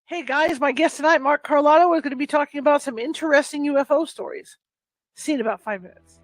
Hey guys, my guest tonight, Mark Carlotto, is going to be talking about some interesting UFO stories. See you in about 5 minutes.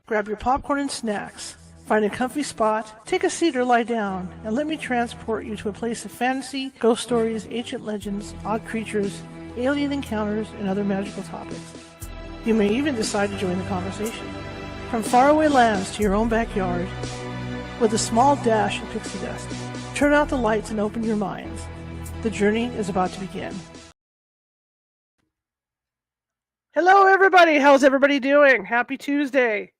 Grab your popcorn and snacks. Find a comfy spot, take a seat or lie down, and let me transport you to a place of fantasy, ghost stories, ancient legends, odd creatures, alien encounters, and other magical topics. You may even decide to join the conversation. From faraway lands to your own backyard, with a small dash of pixie dust. Turn out the lights and open your minds. The journey is about to begin. Hello, everybody. How's everybody doing? Happy Tuesday.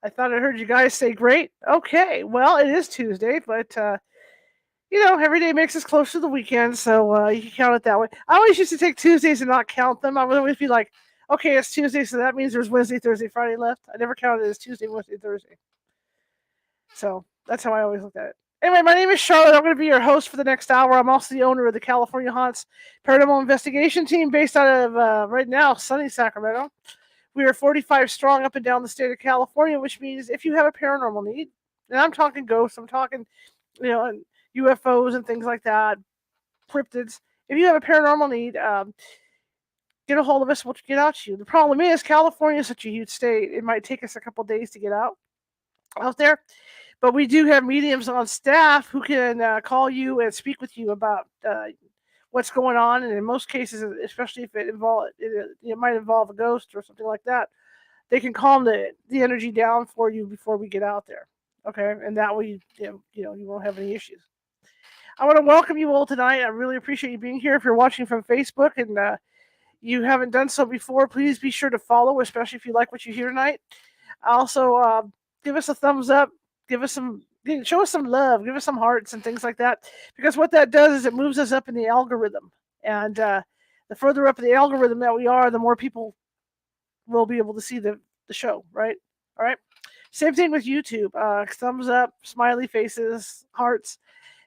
I thought I heard you guys say great. Okay, well, it is Tuesday, but every day makes us close to the weekend, so you can count it that way. I always used to take Tuesdays and not count them. I would always be like, okay, it's Tuesday, so that means there's Wednesday, Thursday, Friday left. I never counted it as Tuesday, Wednesday, Thursday. So that's how I always looked at it. Anyway, my name is Charlotte. I'm going to be your host for the next hour. I'm also the owner of the California Haunts Paranormal Investigation Team based out of, right now, sunny Sacramento. We are 45 strong up and down the state of California, which means if you have a paranormal need, and I'm talking ghosts, I'm talking, UFOs and things like that, cryptids. If you have a paranormal need, get a hold of us. We'll get out to you. The problem is California is such a huge state. It might take us a couple days to get out there. But we do have mediums on staff who can call you and speak with you about what's going on. And in most cases, especially if it might involve a ghost or something like that, they can calm the energy down for you before we get out there. Okay, and that way you won't have any issues. I want to welcome you all tonight. I really appreciate you being here. If you're watching from Facebook and you haven't done so before, please be sure to follow, especially if you like what you hear tonight. Also, give us a thumbs up. Show us some love. Give us some hearts and things like that. Because what that does is it moves us up in the algorithm. And the further up in the algorithm that we are, the more people will be able to see the show, right? All right. Same thing with YouTube. Thumbs up, smiley faces, hearts.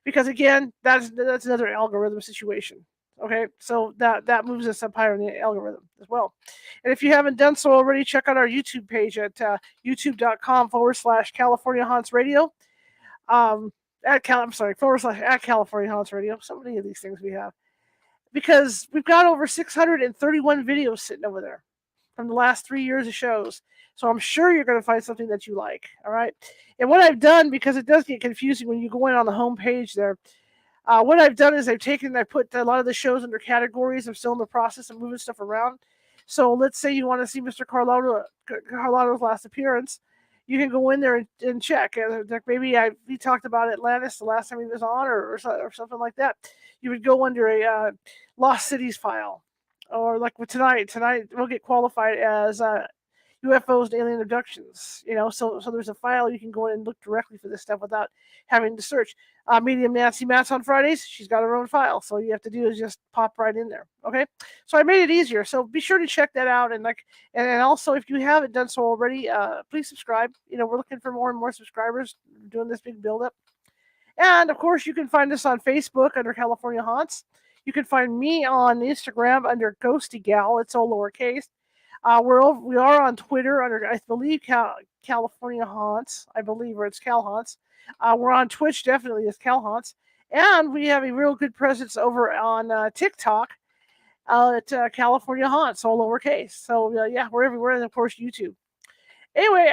Because again, that's another algorithm situation. Okay, so that moves us up higher in the algorithm as well. And if you haven't done so already, check out our YouTube page at youtube.com/California Haunts Radio. / California Haunts Radio. So many of these things we have. Because we've got over 631 videos sitting over there from the last 3 years of shows. So I'm sure you're going to find something that you like. All right. And what I've done, because it does get confusing when you go in on the home page there, what I've done is I put a lot of the shows under categories. I'm still in the process of moving stuff around. So let's say you want to see Mr. Carlotto's last appearance. You can go in there and check. Maybe he talked about Atlantis the last time he was on or something like that. You would go under a Lost Cities file. Or like with tonight we'll get qualified as UFOs and alien abductions, so there's a file you can go in and look directly for this stuff without having to search. Medium Nancy Matz on Fridays, she's got her own file, so all you have to do is just pop right in there. Okay, so I made it easier, so be sure to check that out, and also if you haven't done so already, please subscribe. We're looking for more and more subscribers, doing this big build up. And of course, you can find us on Facebook under California Haunts. You can find me on Instagram under Ghosty Gal. It's all lowercase. We are on Twitter under, I believe, California Haunts. I believe, or it's Cal Haunts. We're on Twitch, definitely as Cal Haunts. And we have a real good presence over on TikTok at California Haunts, all lowercase. So, yeah, we're everywhere. And, of course, YouTube. Anyway,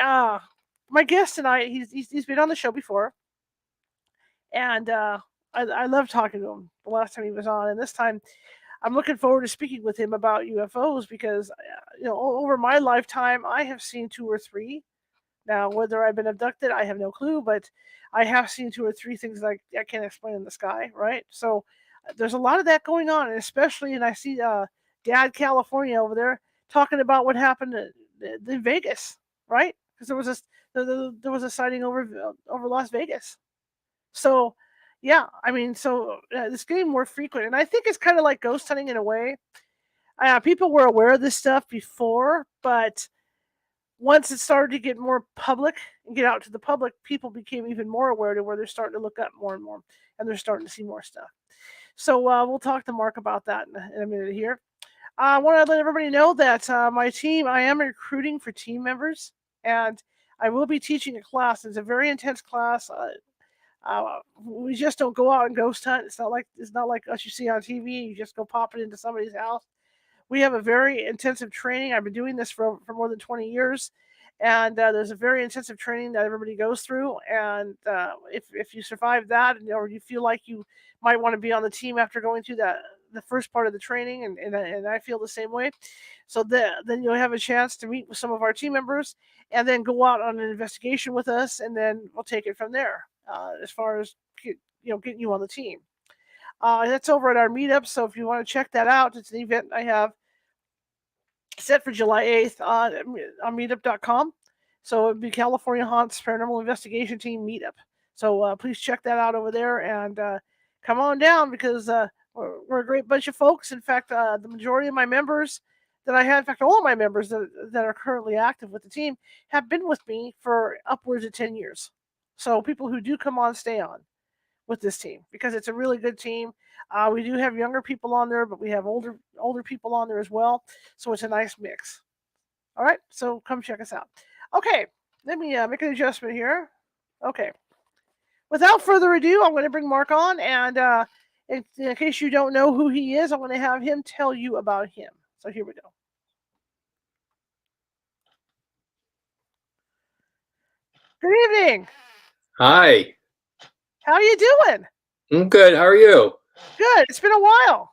my guest tonight, he's been on the show before. And I love talking to him the last time he was on. And this time, I'm looking forward to speaking with him about UFOs because, over my lifetime, I have seen 2 or 3. Now, whether I've been abducted, I have no clue, but I have seen 2 or 3 things I can't explain in the sky, right? So there's a lot of that going on, and I see Dad California over there talking about what happened in Vegas, right? Because there was a sighting over Las Vegas. So. Yeah, I mean, so it's getting more frequent, and I think it's kind of like ghost hunting in a way. People were aware of this stuff before, but once it started to get more public and get out to the public, people became even more aware to where they're starting to look up more and more, and they're starting to see more stuff. So we'll talk to Mark about that in a minute here. I want to let everybody know that my team, I am recruiting for team members, and I will be teaching a class. It's a very intense class. We just don't go out and ghost hunt. It's not like us you see on TV. You just go pop it into somebody's house. We have a very intensive training. I've been doing this for more than 20 years, and there's a very intensive training that everybody goes through. And if you survive that, or you feel like you might want to be on the team after going through the first part of the training, and I feel the same way. So then you'll have a chance to meet with some of our team members, and then go out on an investigation with us, and then we'll take it from there. As far as getting you on the team, that's over at our meetup. So if you want to check that out, it's an event I have set for July 8th on meetup.com. So it'd be California Haunts Paranormal Investigation Team Meetup. So please check that out over there, and come on down, because we're a great bunch of folks. In fact, the majority of my members that I had, in fact, all of my members that are currently active with the team have been with me for upwards of 10 years. So people who do come on stay on with this team, because it's a really good team. We do have younger people on there, but we have older people on there as well. So it's a nice mix. All right, so come check us out. Okay, let me make an adjustment here. Okay. Without further ado, I'm going to bring Mark on, and in case you don't know who he is, I'm going to have him tell you about him. So here we go. Good evening. Hi. How are you doing? I'm good. How are you? Good. It's been a while.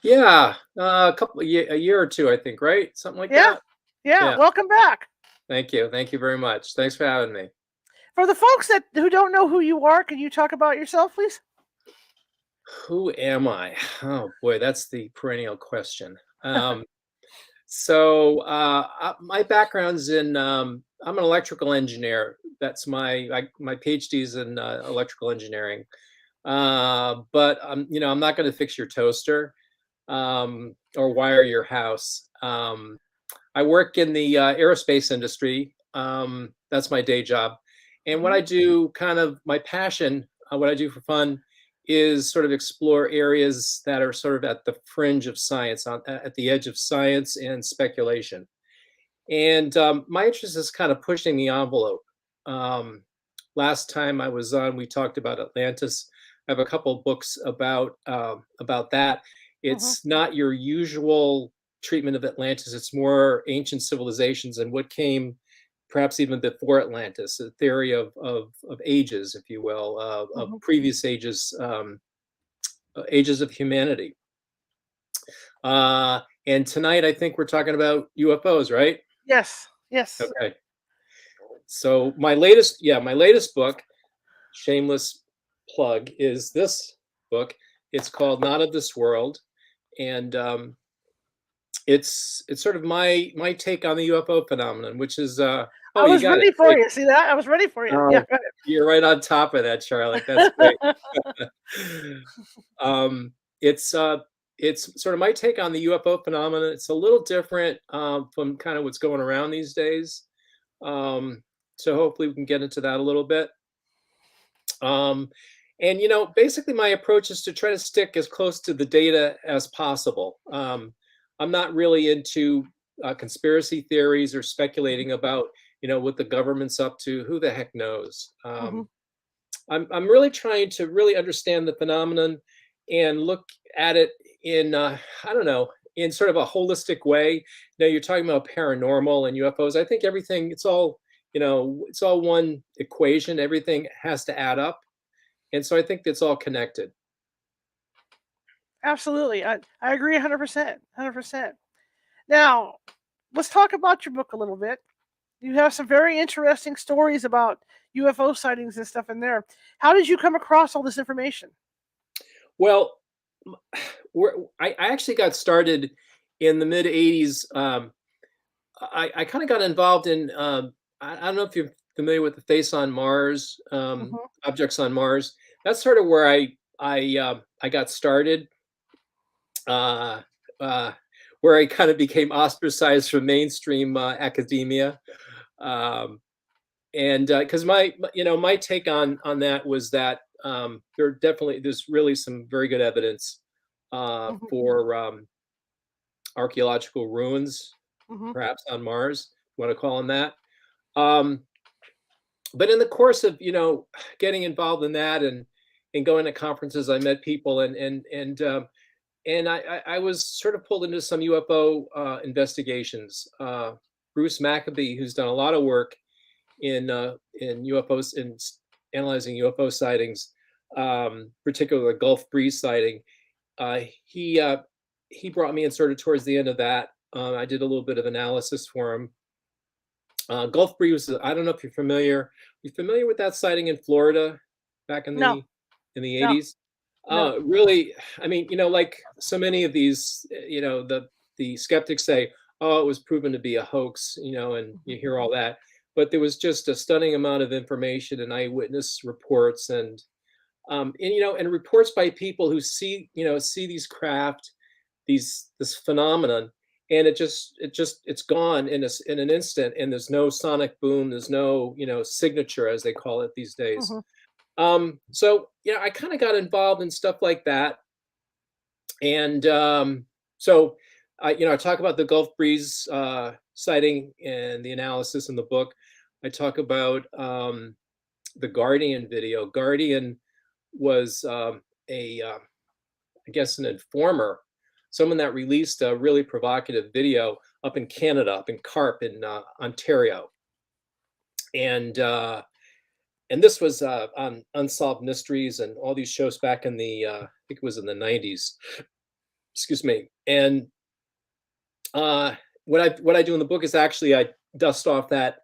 Yeah, a year or two, I think, right? Something like that. Yeah. Welcome back. Thank you. Thank you very much. Thanks for having me. For the folks who don't know who you are, can you talk about yourself, please? Who am I? Oh boy, that's the perennial question. My background's in I'm an electrical engineer. That's my PhD's in electrical engineering. But I'm not going to fix your toaster or wire your house. I work in the aerospace industry. That's my day job. And what I do, kind of my passion, what I do for fun, is sort of explore areas that are sort of at the fringe of science, at the edge of science and speculation. And my interest is kind of pushing the envelope. Last time I was on, we talked about Atlantis. I have a couple of books about that. It's not your usual treatment of Atlantis. It's more ancient civilizations and what came perhaps even before Atlantis, a theory of ages, if you will, of previous ages, ages of humanity. And tonight, I think we're talking about UFOs, right? Yes. Okay. So my latest book, shameless plug, is this book. It's called Not of This World, and it's sort of my take on the UFO phenomenon, which is I was ready for you. See that? I was ready for you. Yeah, go ahead. You're right on top of that, Charlotte. That's great. It's sort of my take on the UFO phenomenon. It's a little different from kind of what's going around these days. So hopefully we can get into that a little bit. And basically my approach is to try to stick as close to the data as possible. I'm not really into conspiracy theories or speculating about what the government's up to. Who the heck knows? I'm really trying to really understand the phenomenon and look at it in I don't know, in sort of a holistic way. You're talking about paranormal and UFOs. I think everything, it's all one equation. Everything has to add up, and so I think it's all connected. Absolutely. I agree 100%. 100%. Now, let's talk about your book a little bit. You have some very interesting stories about UFO sightings and stuff in there. How did you come across all this information? Well, I actually got started in the mid 80s. I kind of got involved in, I don't know if you're familiar with the Face on Mars, objects on Mars. That's sort of where I got started. Where I kind of became ostracized from mainstream academia, and because my take on that was that there's really some very good evidence for archaeological ruins, perhaps on Mars, you want to call them that. But in the course of getting involved in that and going to conferences, I met people and I was sort of pulled into some UFO investigations. Bruce Maccabee, who's done a lot of work in UFOs, in analyzing UFO sightings, particularly the Gulf Breeze sighting, he brought me in sort of towards the end of that. I did a little bit of analysis for him. Gulf breeze. I don't know if you're familiar. You familiar with that sighting in Florida back No, in the no, 80s? no. Really, I mean, like so many of these, the skeptics say, "Oh, it was proven to be a hoax," and you hear all that. But there was just a stunning amount of information and eyewitness reports, and reports by people who see these craft, this phenomenon, and it's gone in an instant, and there's no sonic boom, there's no signature as they call it these days. Hmm. So I kind of got involved in stuff like that, and so I talk about the Gulf breeze sighting and the analysis in the book. I talk about the Guardian video. Guardian was I guess, an informer, someone that released a really provocative video up in Canada, up in Carp in Ontario, and uh, and this was on Unsolved Mysteries and all these shows back in the I think it was in the 90s. Excuse me. And what I do in the book is actually I dust off that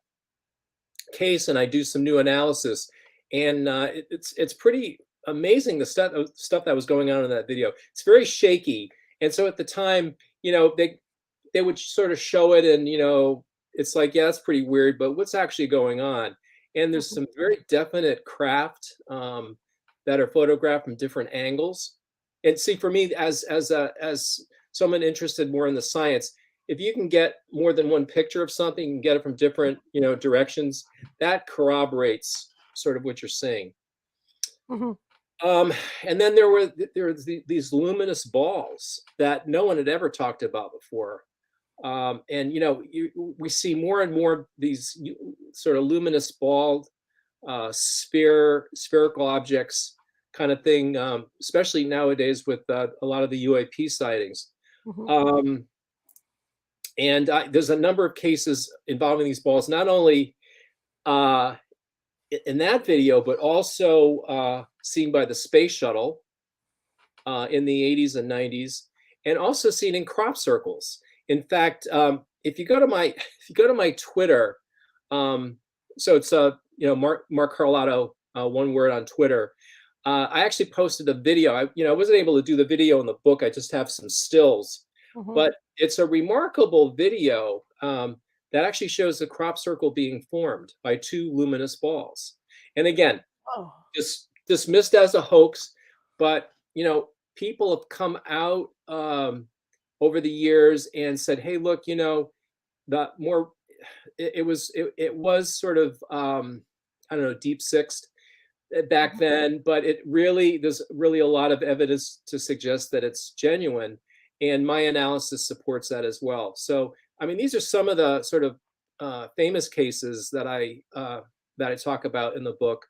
case and I do some new analysis, and it's pretty amazing the stuff that was going on in that video. It's very shaky, and so at the time, they would sort of show it, and it's like, yeah, that's pretty weird, but what's actually going on? And there's some very definite craft that are photographed from different angles. And see, for me, as someone interested more in the science, if you can get more than one picture of something, you can get it from different directions, that corroborates sort of what you're seeing. Hmm. Um, and then there were these luminous balls that no one had ever talked about before. And we see more and more of these sort of luminous ball, spherical objects kind of thing, especially nowadays with a lot of the UAP sightings. Hmm. Um, and there's a number of cases involving these balls, not only uh, in that video, but also seen by the space shuttle in the 80s and 90s, and also seen in crop circles. In fact, if you go to my Twitter, so it's Mark Carlotto, one word on Twitter. I actually posted a video. I wasn't able to do the video in the book. I just have some stills, Hmm. but it's a remarkable video that actually shows the crop circle being formed by two luminous balls. And again, Oh. dismissed as a hoax, but people have come out over the years and said, "Hey, look, the more it was sort of I don't know, deep sixed back then, but there's really a lot of evidence to suggest that it's genuine, and my analysis supports that as well. So, I mean, these are some of the sort of famous cases that I talk about in the book,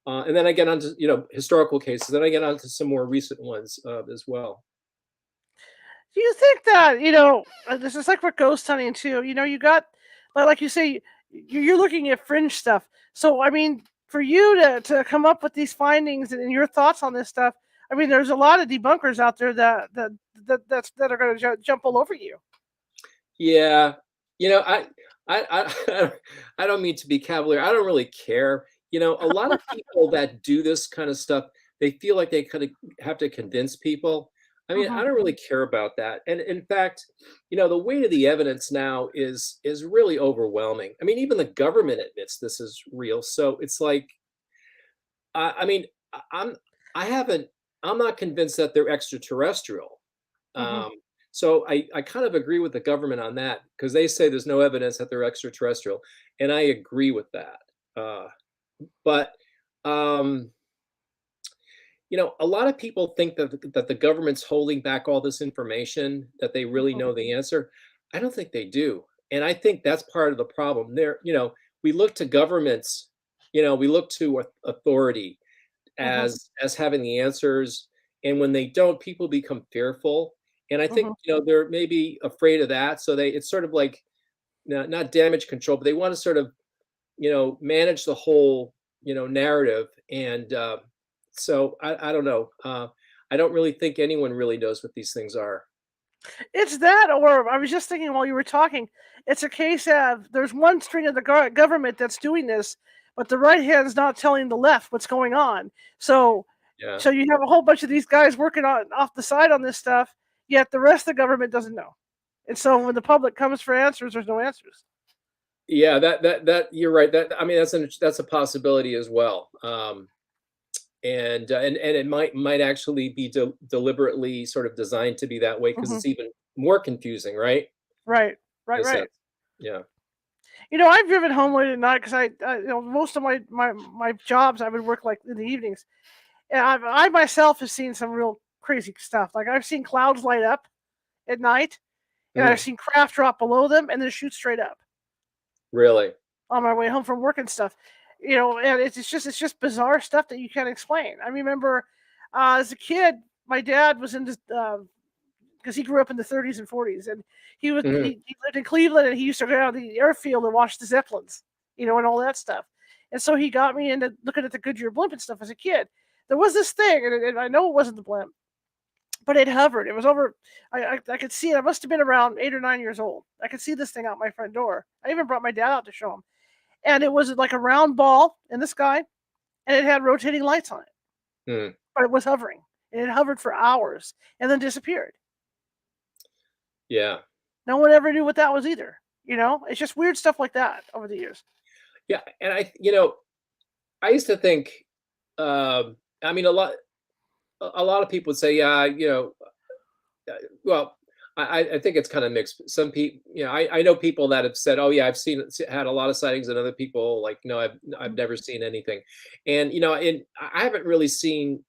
and then I get onto historical cases. Then I get onto some more recent ones as well. Do you think that this is like for ghost hunting too? You got like you say, you're looking at fringe stuff. So I mean, for you to come up with these findings and your thoughts on this stuff, I mean, there's a lot of debunkers out there that are going to jump all over you. Yeah, I I don't mean to be cavalier. I don't really care. A lot of people that do this kind of stuff, they feel like they kind of have to convince people. I mean, I Hmm. don't really care about that. And in fact, the weight of the evidence now is really overwhelming. I mean, even the government admits this is real. So it's like, I mean, I- I'm I haven't I'm not convinced that they're extraterrestrial. Hmm. Um, so I kind of agree with the government on that because they say there's no evidence that they're extraterrestrial, and I agree with that. Uh, but um, a lot of people think that the government's holding back all this information, that they really Hmm. know the answer. I don't think they do, and I think that's part of the problem. We look to governments, we look to authority Hmm. as having the answers, and when they don't, people become fearful, and I think Hmm. they're maybe afraid of that, so it's sort of like not damage control, but they want to sort of manage the whole narrative, and so I don't know. I don't really think anyone really knows what these things are. It's that, or I was just thinking while you were talking, it's a case of there's one string of the government that's doing this, but the right hand's not telling the left what's going on. So, Yeah. so you have a whole bunch of these guys working on off the side on this stuff, yet the rest of the government doesn't know. And so when the public comes for answers, there's no answers. Yeah, that you're right. That I mean, that's a possibility as well. And it might actually be deliberately sort of designed to be that way because Hmm. it's even more confusing, right? Right, In right, a right. sense. Yeah. I've driven home late at night because most of my jobs I would work like in the evenings, and I myself have seen some real crazy stuff. Like I've seen clouds light up at night, and I've Mm, seen craft drop below them and then shoot straight up really. on my way home from work and stuff. And it's just bizarre stuff that you can't explain. I remember as a kid, my dad was into because he grew up in the 30s and 40s, and Mhm. he lived in Cleveland, and he used to go down to the airfield and watch the Zeppelins, and all that stuff. And so he got me into looking at the Goodyear blimp and stuff as a kid. There was this thing, and I know it wasn't the blimp, but it hovered. It was over. I could see it. I must have been around 8 or 9 years old. I could see this thing out my front door. I even brought my dad out to show him, and it was like a round ball in the sky, and it had rotating lights on it, Mm. but it was hovering, and it hovered for hours and then disappeared. Yeah. No one ever knew what that was either. It's just weird stuff like that over the years. Yeah. And I used to think, I mean, a lot of people would say, yeah, well, I think it's kind of mixed. Some people, I know people that have said, oh yeah, had a lot of sightings, and other people like, no, I've never seen anything, and and I haven't really seen.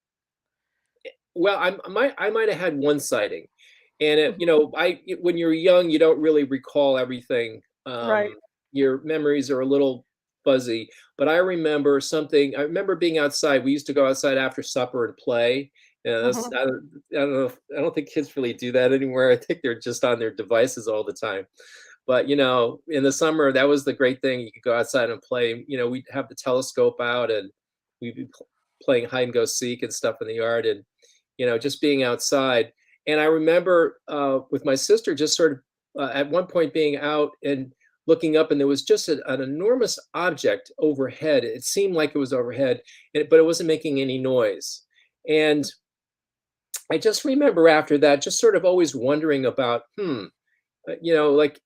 Well, I might have had one sighting, and Mhm. when you're young, you don't really recall everything. Right. Your memories are a little fuzzy, but I remember something. I remember being outside. We used to go outside after supper and play. Mhm. I don't know. I don't think kids really do that anymore. I think they're just on their devices all the time. But in the summer, that was the great thing. You could go outside and play. We'd have the telescope out, and we'd be playing hide and go seek and stuff in the yard, and just being outside. And I remember with my sister just sort of at one point being out and looking up, and there was just an enormous object overhead. It seemed like it was overhead, but it wasn't making any noise. And I just remember after that, just sort of always wondering about, like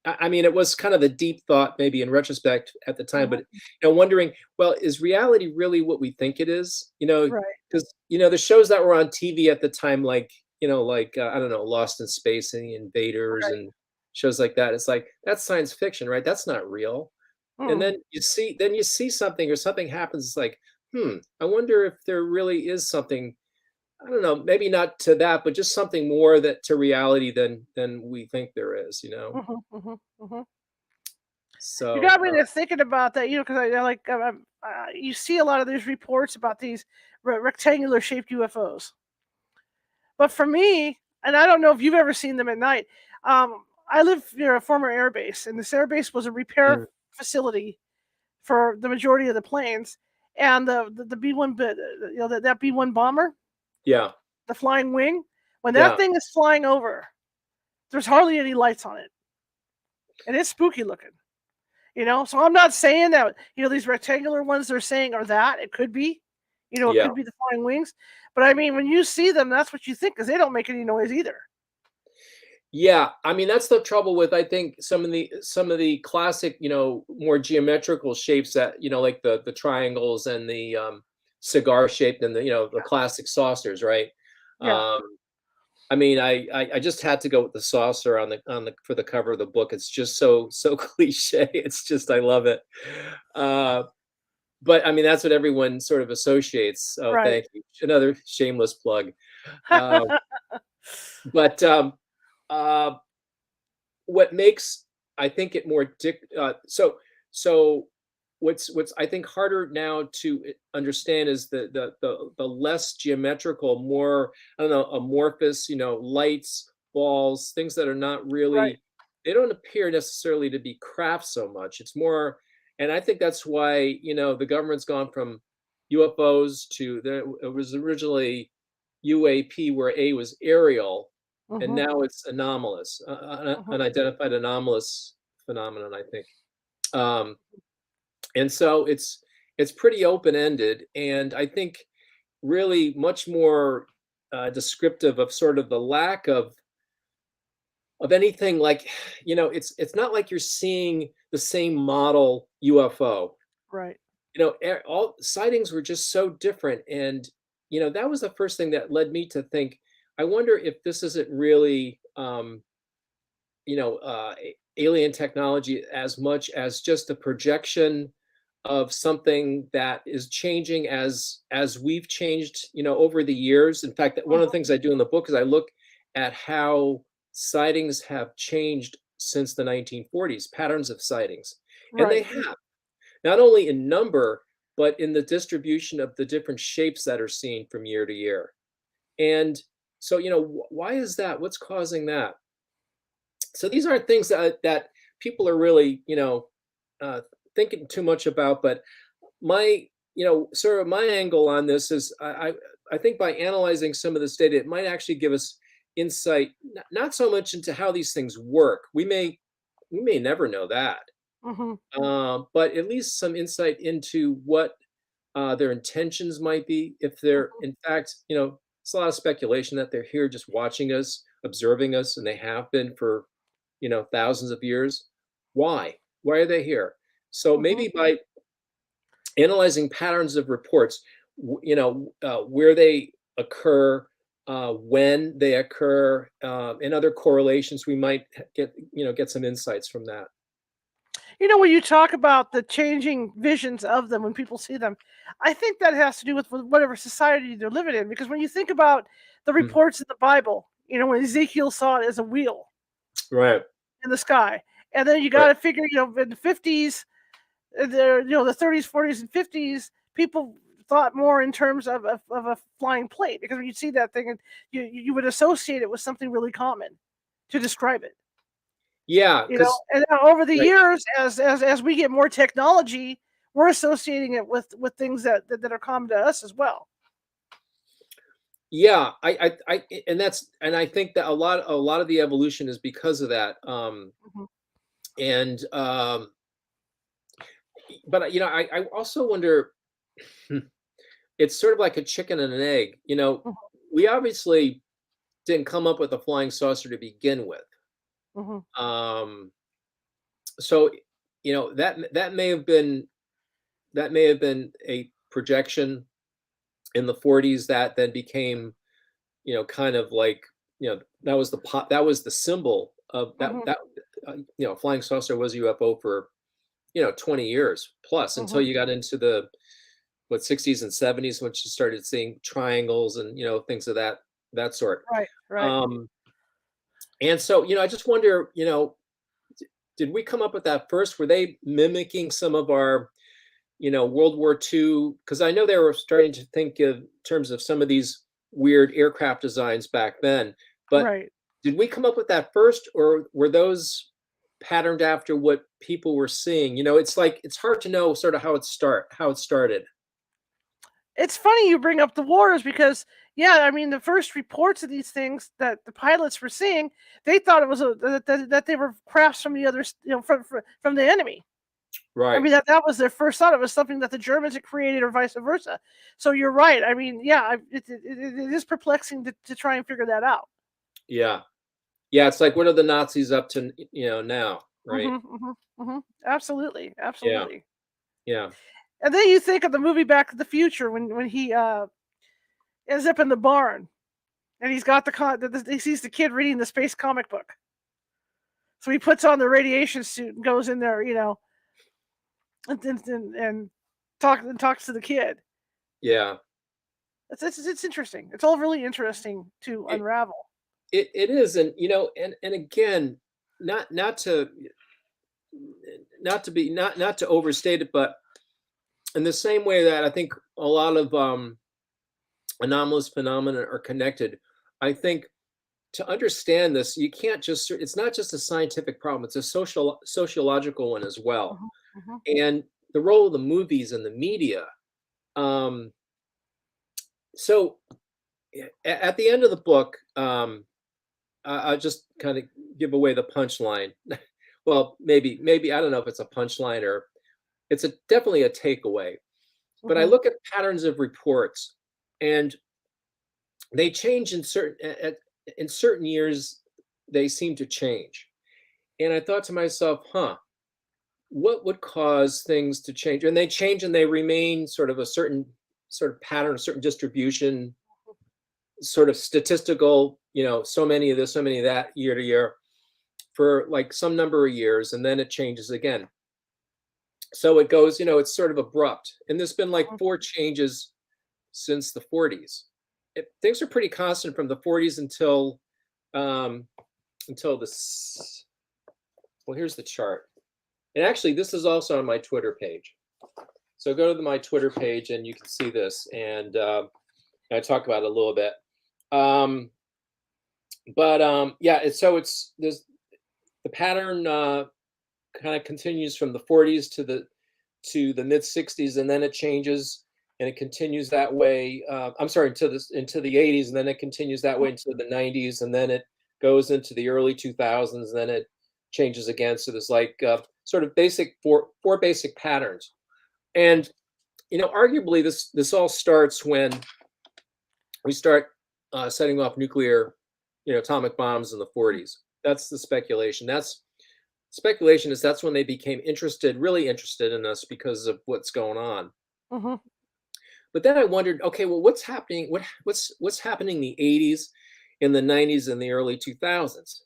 I mean, it was kind of a deep thought, maybe in retrospect at the time, but Mhm. wondering, well, is reality really what we think it is? Right. Because the shows that were on TV at the time, like I don't know, Lost in Space and the Invaders Right. and shows like that. It's like that's science fiction, right? That's not real. And Mm. then you see something or something happens. It's like, I wonder if there really is something. I don't know, maybe not to that, but just something more that to reality than we think there is. Mhm. Mhm. Mhm. You So, got me to thinking about that, because I like you see a lot of these reports about these rectangular shaped UFOs. But for me, and I don't know if you've ever seen them at night. I live near a former air base, and this air base was a repair mm, facility for the majority of the planes. And the B-1, that B-1 bomber, yeah, the flying wing, when that yeah, thing is flying over, there's hardly any lights on it, and it's spooky looking. So I'm not saying that these rectangular ones they're saying are that. It could be, it yeah. could be the flying wings, but I mean, when you see them, that's what you think because they don't make any noise either. Yeah, I mean, that's the trouble with, I think, some of the classic, more geometrical shapes that, like the triangles and the cigar shaped and the classic saucers, right? Yeah. Um, I mean, I just had to go with the saucer on the for the cover of the book. It's just so cliche. It's just I love it. Uh, but I mean, that's what everyone sort of associates. Oh, Right. thank you. Another shameless plug. Uh, but uh, what makes I think it more so what's I think harder now to understand is the less geometrical, more I don't know, amorphous, lights, balls, things that are not Right. really they don't appear necessarily to be craft so much. It's more, and I think that's why the government's gone from UFOs to it was originally UAP, where A was aerial, and Mm-hmm. now it's anomalous, Mm-hmm. unidentified anomalous phenomenon, I think. Um, and so it's pretty open ended, and I think really much more descriptive of sort of the lack of anything like, it's not like you're seeing the same model UFO. Right. All sightings were just so different, and that was the first thing that led me to think, I wonder if this isn't really alien technology as much as just a projection of something that is changing as we've changed, over the years. In fact, one of the Mm-hmm. things I do in the book is I look at how sightings have changed since the 1940s, patterns of sightings. And they Right. have, not only in number, but in the distribution of the different shapes that are seen from year to year. And so, why is that? What's causing that? So these aren't things that people are really, uh, thinking too much about. But my, sort of my angle on this is, I think by analyzing some of this data, it might actually give us insight, not so much into how these things work. We may never know that, Mm-hmm. but at least some insight into what their intentions might be. If they're, in fact, it's a lot of speculation that they're here just watching us, observing us, and they have been for, thousands of years. Why? Why are they here? So Mm-hmm. maybe by analyzing patterns of reports, where they occur, when they occur, and other correlations, we might get some insights from that. When you talk about the changing visions of them when people see them, I think that has to do with whatever society they're living in. Because when you think about the Mm. reports in the Bible, when Ezekiel saw it as a wheel Right, in the sky, and then you got right. to figure, in the 50s, the 30s, 40s, and 50s, people thought more in terms of a flying plate, because when you see that thing, and you would associate it with something really common to describe it. Yeah, because And over the right. years, as we get more technology, we're associating it with things that are common to us as well. Yeah, and I think that a lot of the evolution is because of that. Mhm, And but I also wonder, hmm, it's sort of like a chicken and an egg. mhm, We obviously didn't come up with a flying saucer to begin with. mhm, Um, so that may have been a projection in the 40s that then became, kind of like, that was the symbol of that mhm, that flying saucer was UFO for 20 years plus, until mhm. you got into the 60s and 70s, when you started seeing triangles and things of that sort. Right, right. Um, and so I just wonder, did we come up with that first? Were they mimicking some of our World War II? Because I know they were starting to think of terms of some of these weird aircraft designs back then. But Right. did we come up with that first, or were those patterned after what people were seeing? It's like it's hard to know sort of how it started. It's funny you bring up the wars, because yeah, I mean, the first reports of these things that the pilots were seeing, they thought it was that they were crafts from the others, from the enemy. I Right. mean, that was their first thought. It was something that the Germans had created, or vice versa. So you're right. I mean, yeah, it is perplexing to try and figure that out. Yeah. Yeah. It's like, what are the Nazis up to, now? Right. Mhm, mhm, mhm. Absolutely, Yeah. absolutely. Yeah. And then you think of the movie Back to the Future, when he ends up in the barn, and he's got he sees the kid reading the space comic book. So he puts on the radiation suit and goes in there, and talks to the kid. Yeah. It's interesting. It's all really interesting to It, unravel. it is. And, and again, not to, not to overstate it, but in the same way that I think a lot of anomalous phenomena are connected, I think to understand this, you can't just, it's not just a scientific problem, it's a sociological one as well. Mhm, mhm, And the role of the movies and the media, Um, so at the end of the book, I'll just kind of give away the punchline. Well, maybe I don't know if it's a punchline or it's definitely a takeaway. But I Hmm. look at patterns of reports, and they change in certain years. They seem to change, and I thought to myself, what would cause things to change? And they change, and they remain sort of a certain sort of pattern, a certain distribution, sort of statistical. So many of this, so many of that, year to year, for like some number of years, and then it changes again. So it goes, it's sort of abrupt. And there's been like four changes since the 40s. Things are pretty constant from the 40s um, until this. Well, here's the chart. And actually, this is also on my Twitter page. So go to my Twitter page and you can see this. And I talk about it a little bit. Yeah, there's the pattern kind of continues from the 40s to the mid 60s, and then it changes and it continues that way. I'm sorry, into the 80s, and then it continues that way into the 90s, and then it goes into the early 2000s, and then it changes again. So there's like sort of four basic patterns, and arguably this all starts when we start setting off nuclear, atomic bombs in the 40s. That's the speculation. Speculation is that's when they became really interested in us because of what's going on. Hmm. But then I wondered, okay, well, what's happening? What's happening in the 80s, in the 90s, and the early 2000s,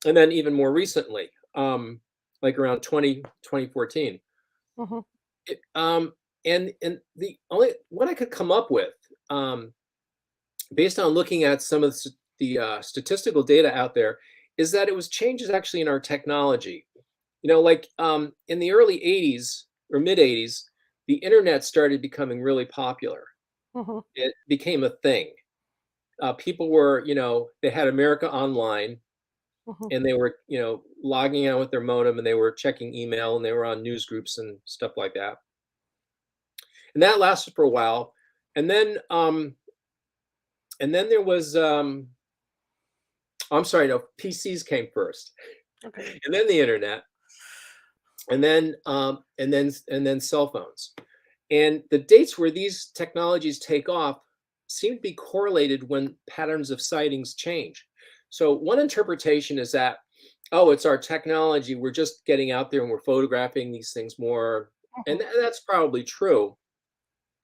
and then even more recently, like around 2014. Hmm. And the only what I could come up with, based on looking at some of the statistical data out there, is that it was changes actually in our technology. Like in the early 80s or mid 80s, the internet started becoming really popular. Hmm. It became a thing. People were, they had America Online, Hmm. and they were, logging out with their modem, and they were checking email, and they were on news groups and stuff like that. And that lasted for a while. And then there was, I'm sorry, no, PCs came first, Okay. and then the internet, and then cell phones. And the dates where these technologies take off seem to be correlated when patterns of sightings change. So one interpretation is that, oh, it's our technology. We're just getting out there and we're photographing these things more. And that's probably true.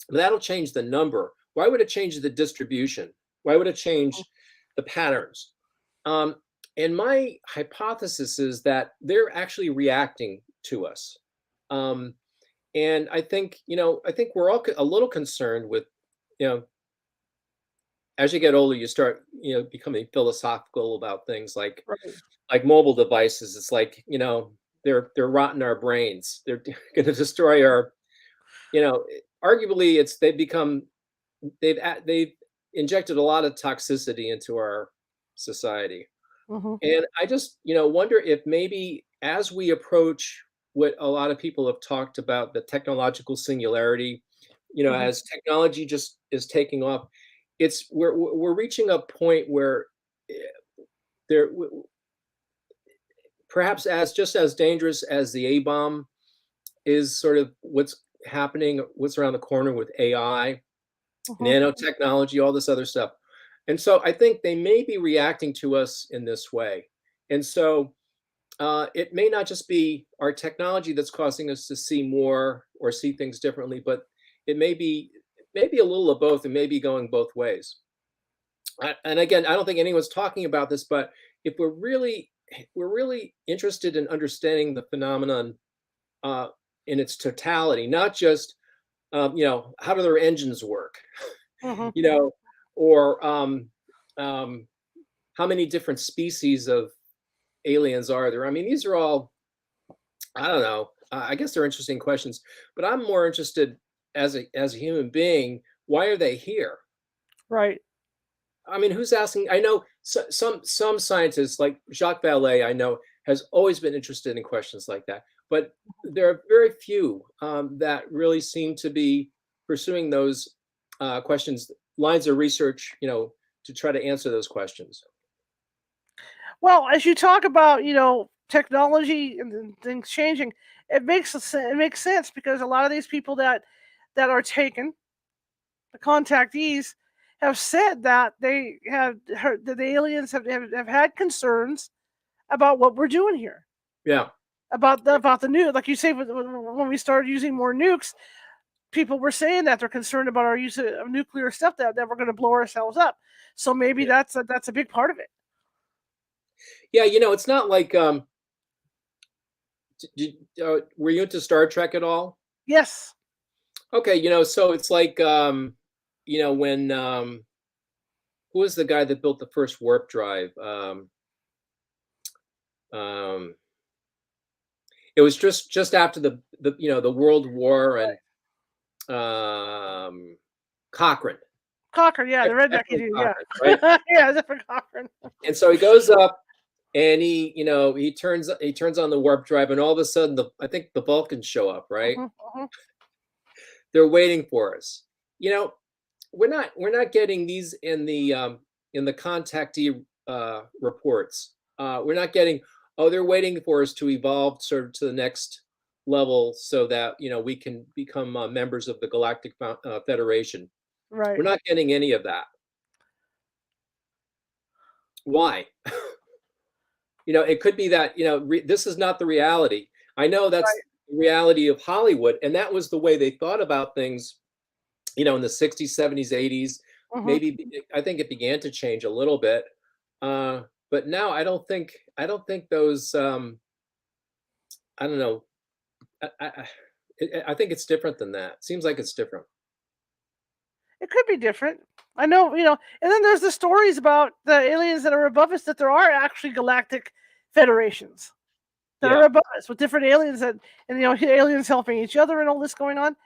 But that'll change the number. Why would it change the distribution? Why would it change the patterns? And my hypothesis is that they're actually reacting to us. Um, and I think we're all a little concerned with, you know, as you get older, you start, becoming philosophical about things Right. like mobile devices. It's like, they're rotting our brains. They're going to destroy our, you know, arguably they've injected a lot of toxicity into our society. Hmm. And I just, wonder if maybe as we approach what a lot of people have talked about, the technological singularity, Hmm. as technology just is taking off, we're reaching a point where eh, perhaps as just as dangerous as the A bomb is sort of what's around the corner with AI, Hmm. nanotechnology, all this other stuff. And so I think they may be reacting to us in this way. And so it may not just be our technology that's causing us to see more or see things differently, but it maybe a little of both, and maybe going both ways. And again, I don't think anyone's talking about this, but if we're really interested in understanding the phenomenon uh, in its totality, not just how do their engines work, Hmm. you know, or um, how many different species of aliens are there? I mean, these are all, I don't know. I guess they're interesting questions, but I'm more interested as a human being. Why are they here? Right. I mean, who's asking? I know some scientists like Jacques Vallée, I know, has always been interested in questions like that, but there are very few that really seem to be pursuing those questions, lines of research, to try to answer those questions. Well, as you talk about, technology and things changing, it makes sense because a lot of these people that are taken, the contactees, have said that they have heard that the aliens have had concerns about what we're doing here, Yeah. about the nuke. Like you say, when we started using more nukes, people were saying that they're concerned about our use of nuclear stuff, that we're going to blow ourselves up. So maybe that's a big part of it. Yeah, it's not like were you into Star Trek at all? Yes. Okay, so it's like when who was the guy that built the first warp drive? It was just after the World War, and Cochrane. Cochrane, yeah, the redneck F. dude, yeah. Cochrane, right? Yeah, different Cochrane. And so he goes up and he turns on the warp drive, and all of a sudden I think the Vulcans show up, right? They're waiting for us. We're not getting these in the contactee reports. We're not getting, they're waiting for us to evolve sort of to the next level so that we can become members of the Galactic Federation. Right. We're not getting any of that. Why? It could be that this is not the reality. I know that's the reality of Hollywood, and that was the way they thought about things in the 60s, 70s, 80s. Maybe I think it began to change a little bit, but now I don't think those I don't know. I think it's different than that. Seems like it's different. It could be different. I know, and then there's the stories about the aliens that are above us, that there are actually galactic federations that are above us with different aliens and aliens helping each other and all this going on.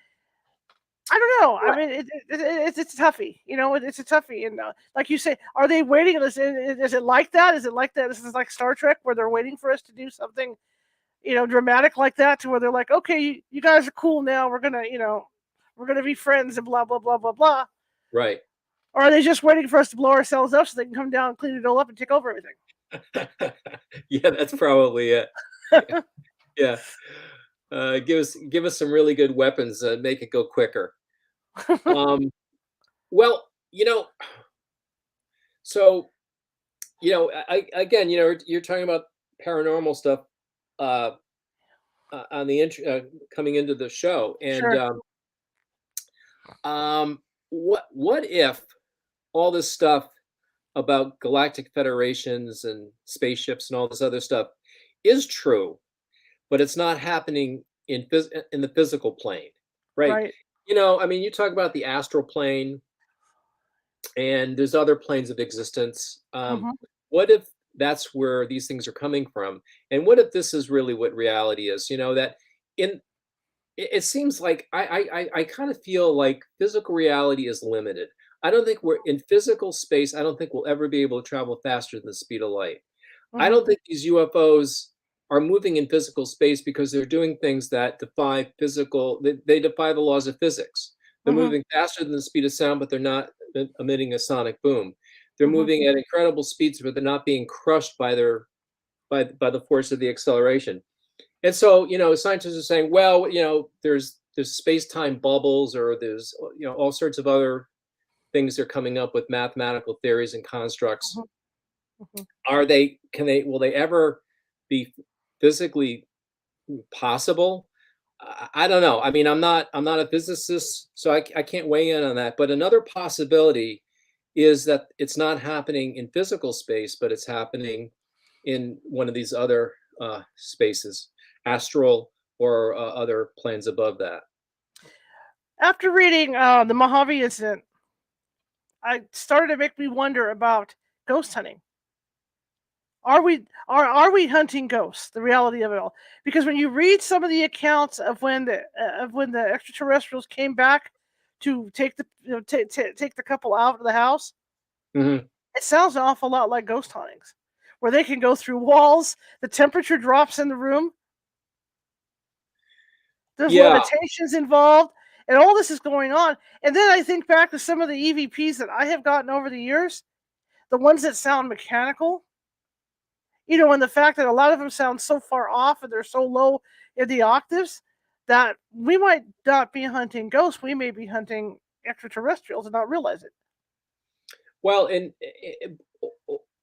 I don't know. I mean, it's a toughie. It's a toughie. And like you say, are they waiting? Is it like that? Is it like that? This is like Star Trek, where they're waiting for us to do something, dramatic like that, to where they're like, okay, you guys are cool now. We're gonna be friends and blah blah blah blah blah. Right. Or are they just waiting for us to blow ourselves up so they can come down and clean it all up and take over everything? Yeah, that's probably it. Yeah. Give us some really good weapons, make it go quicker. Well, so again, you're talking about paranormal stuff on the coming into the show, and Sure. what if all this stuff about galactic federations and spaceships and all this other stuff is true, but it's not happening in the physical plane, right? I mean, you talk about the astral plane, and there's other planes of existence. What if that's where these things are coming from? And what if this is really what reality is? That it seems like I kind of feel like physical reality is limited. I don't think we're in physical space. I don't think we'll ever be able to travel faster than the speed of light. I don't think these UFOs are moving in physical space because they're doing things that defy they defy the laws of physics. They're moving faster than the speed of sound, but they're not emitting a sonic boom. They're moving at incredible speeds, but they're not being crushed by the force of the acceleration. And so, scientists are saying, well, there's space-time bubbles, or there's all sorts of other things they're coming up with, mathematical theories and constructs. Will they ever be physically possible? I don't know. I mean, I'm not a physicist, so I can't weigh in on that. But another possibility is that it's not happening in physical space, but it's happening in one of these other spaces, astral or other planes above that. After reading the Mojave incident, I started to make me wonder about ghost hunting. Are we hunting ghosts? The reality of it all, because when you read some of the accounts of when the extraterrestrials came back to take the couple out of the house, it sounds an awful lot like ghost hauntings, where they can go through walls, the temperature drops in the room, there's limitations involved, And all this is going on. And then I think back to some of the EVPs that I have gotten over the years, the ones that sound mechanical, and the fact that a lot of them sound so far off and they're so low in the octaves that we might not be hunting ghosts. We may be hunting extraterrestrials and not realize it. Well,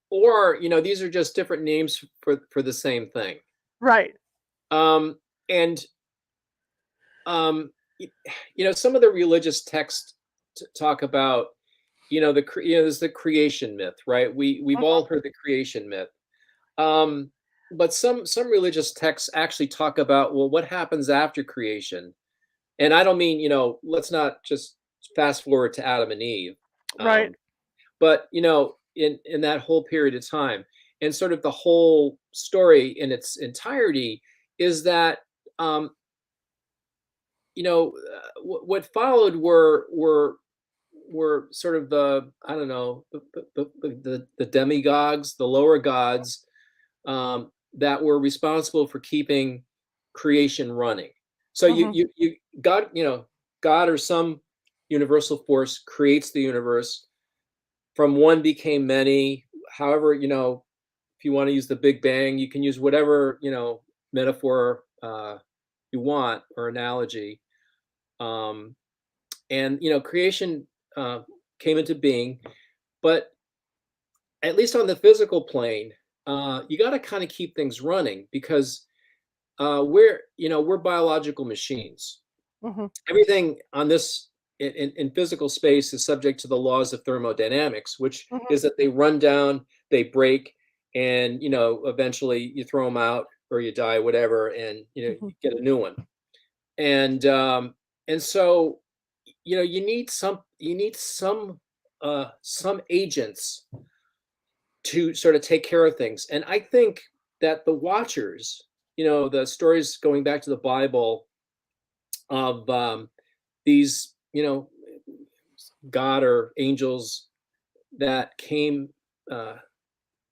or these are just different names for the same thing. Right. And some of the religious texts talk about there's the creation myth, right? We've all heard the creation myth. But some religious texts actually talk about, well, what happens after creation? And I don't mean, let's not just fast forward to Adam and Eve. Right. But in that whole period of time, and sort of the whole story in its entirety is that what followed were sort of the, I don't know, the demigods, the lower gods, that were responsible for keeping creation running. So you God, God or some universal force creates the universe. From one became many. However, if you want to use the Big Bang, you can use whatever metaphor you want or analogy. And creation came into being, but at least on the physical plane, you got to kind of keep things running because we're biological machines. Everything on this in physical space is subject to the laws of thermodynamics, which is that they run down, they break, and eventually you throw them out or you die, whatever, and you get a new one. And so you need some agents to sort of take care of things. And I think that the Watchers, the stories going back to the Bible of these, God or angels that came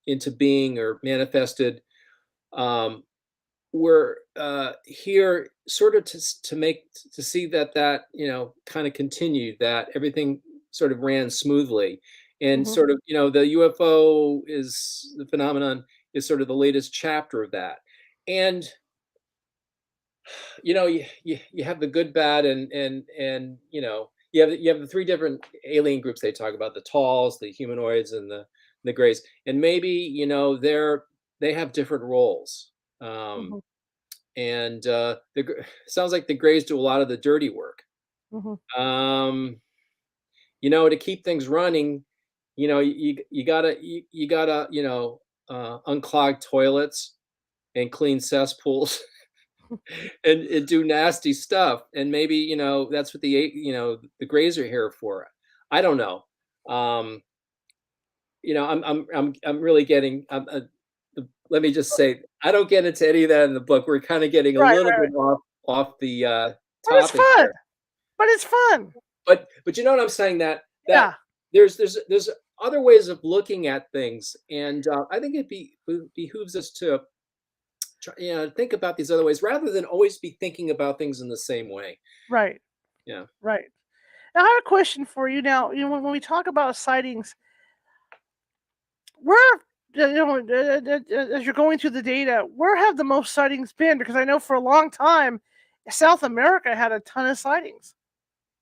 into being or manifested, were here sort of to see that kind of continued, that everything sort of ran smoothly. And sort of, the UFO is the phenomenon is sort of the latest chapter of that. And you have the good, bad, and you have the three different alien groups they talk about: the talls, the humanoids, and the grays. And maybe they have different roles. And sounds like the grays do a lot of the dirty work. To keep things running, you gotta unclog toilets and clean cesspools and do nasty stuff. And maybe that's what the grays are here for. I don't know. I'm really getting. Let me just say, I don't get into any of that in the book. We're kind of getting a little bit off the But it's topic fun. here. But it's fun. But you know what I'm saying, that Yeah. there's other ways of looking at things, and I think it behooves us to think about these other ways rather than always be thinking about things in the same way. Right. Yeah. Right. Now, I have a question for you. Now, when we talk about sightings, where, as you're going through the data, where have the most sightings been? Because I know for a long time, South America had a ton of sightings,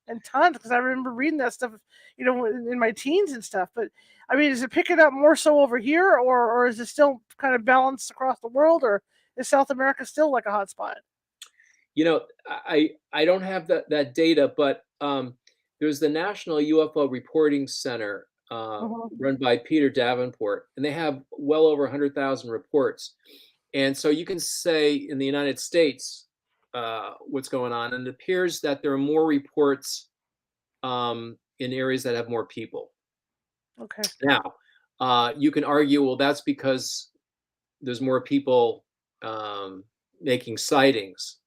and tons. Because I remember reading that stuff, in my teens and stuff. But I mean, is it picking up more so over here, or is it still kind of balanced across the world, or is South America still like a hot spot? I don't have that data, but there's the National UFO Reporting Center, run by Peter Davenport, and they have well over 100,000 reports. And so you can say in the United States what's going on, and it appears that there are more reports in areas that have more people. Okay. Now, you can argue, well, that's because there's more people making sightings.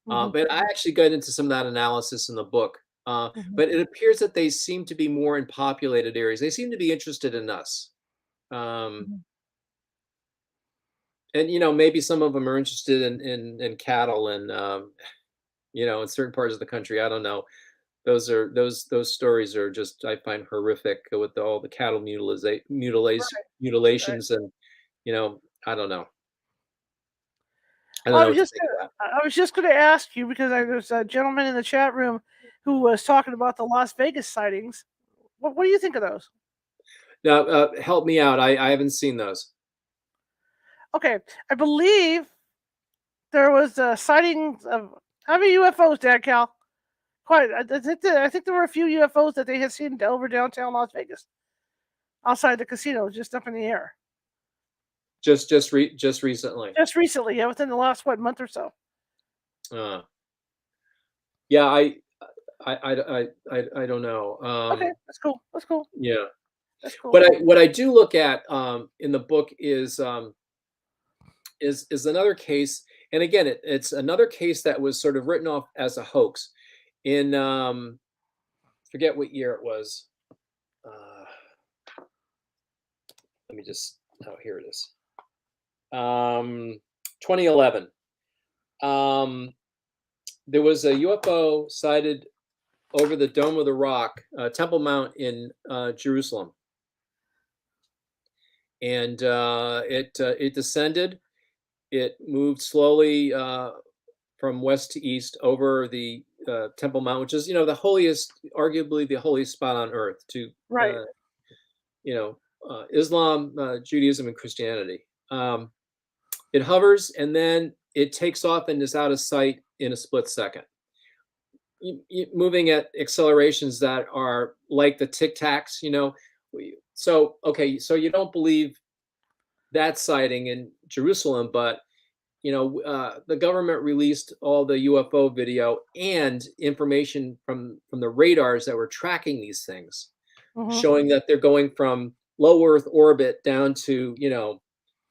But I actually got into some of that analysis in the book. But it appears that they seem to be more in populated areas. They seem to be interested in us. And maybe some of them are interested in cattle and in certain parts of the country. I don't know. Those stories are just, I find, horrific, with all the cattle Right. mutilations, and I don't know. I don't Well, know what to think of that. I was just gonna ask you because there's a gentleman in the chat room who was talking about the Las Vegas sightings. What do you think of those? Now, help me out. I haven't seen those. Okay, I believe there was a sighting of how many UFOs, Dad Cal? Quite. I think there were a few UFOs that they had seen over downtown Las Vegas, outside the casino, just up in the air. Just recently. Just recently, yeah, within the last month or so. Uh, yeah, I don't know. Okay, that's cool. That's cool. Yeah. That's cool. What I do look at, in the book, is another case, and again, it's another case that was sort of written off as a hoax in, forget what year it was. Uh, Let me just, oh, here it is. 2011. There was a UFO sighted over the Dome of the Rock, Temple Mount in Jerusalem, and it descended. It moved slowly from west to east over the Temple Mount, which is, the holiest, arguably the holiest spot on earth to, Right. Islam, Judaism, and Christianity. It hovers, and then it takes off and is out of sight in a split second, moving at accelerations that are like the Tic Tacs. So, okay, so you don't believe that sighting in Jerusalem, but the government released all the UFO video and information from the radars that were tracking these things, showing that they're going from low Earth orbit down to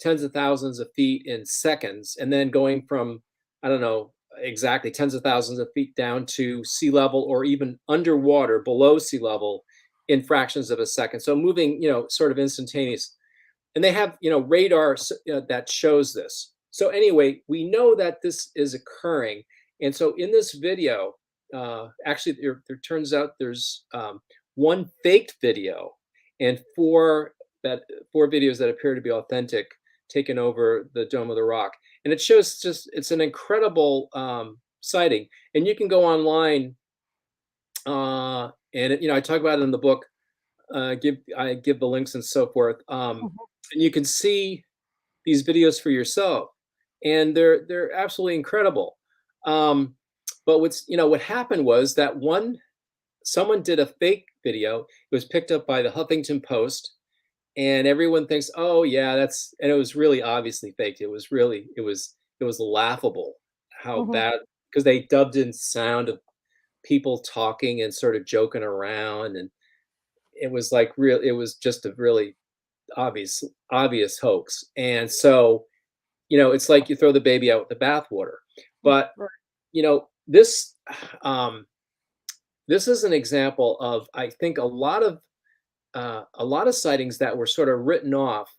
tens of thousands of feet in seconds, and then going from, I don't know exactly, tens of thousands of feet down to sea level, or even underwater below sea level, in fractions of a second. So moving, sort of instantaneous. And they have, radar that shows this. So anyway, we know that this is occurring. And so in this video, actually, there turns out there's one faked video and four videos that appear to be authentic, taken over the Dome of the Rock. And it shows it's an incredible sighting. And you can go online, and I talk about it in the book. I give the links and so forth. And you can see these videos for yourself, and they're absolutely incredible. But what happened was that someone did a fake video. It was picked up by the Huffington Post, and everyone thinks, oh yeah, and it was really obviously faked. It was laughable how bad, because they dubbed in sound of people talking and sort of joking around, and it was just a really obvious hoax. And so, it's like you throw the baby out with the bathwater. But this is an example of, I think, a lot of sightings that were sort of written off.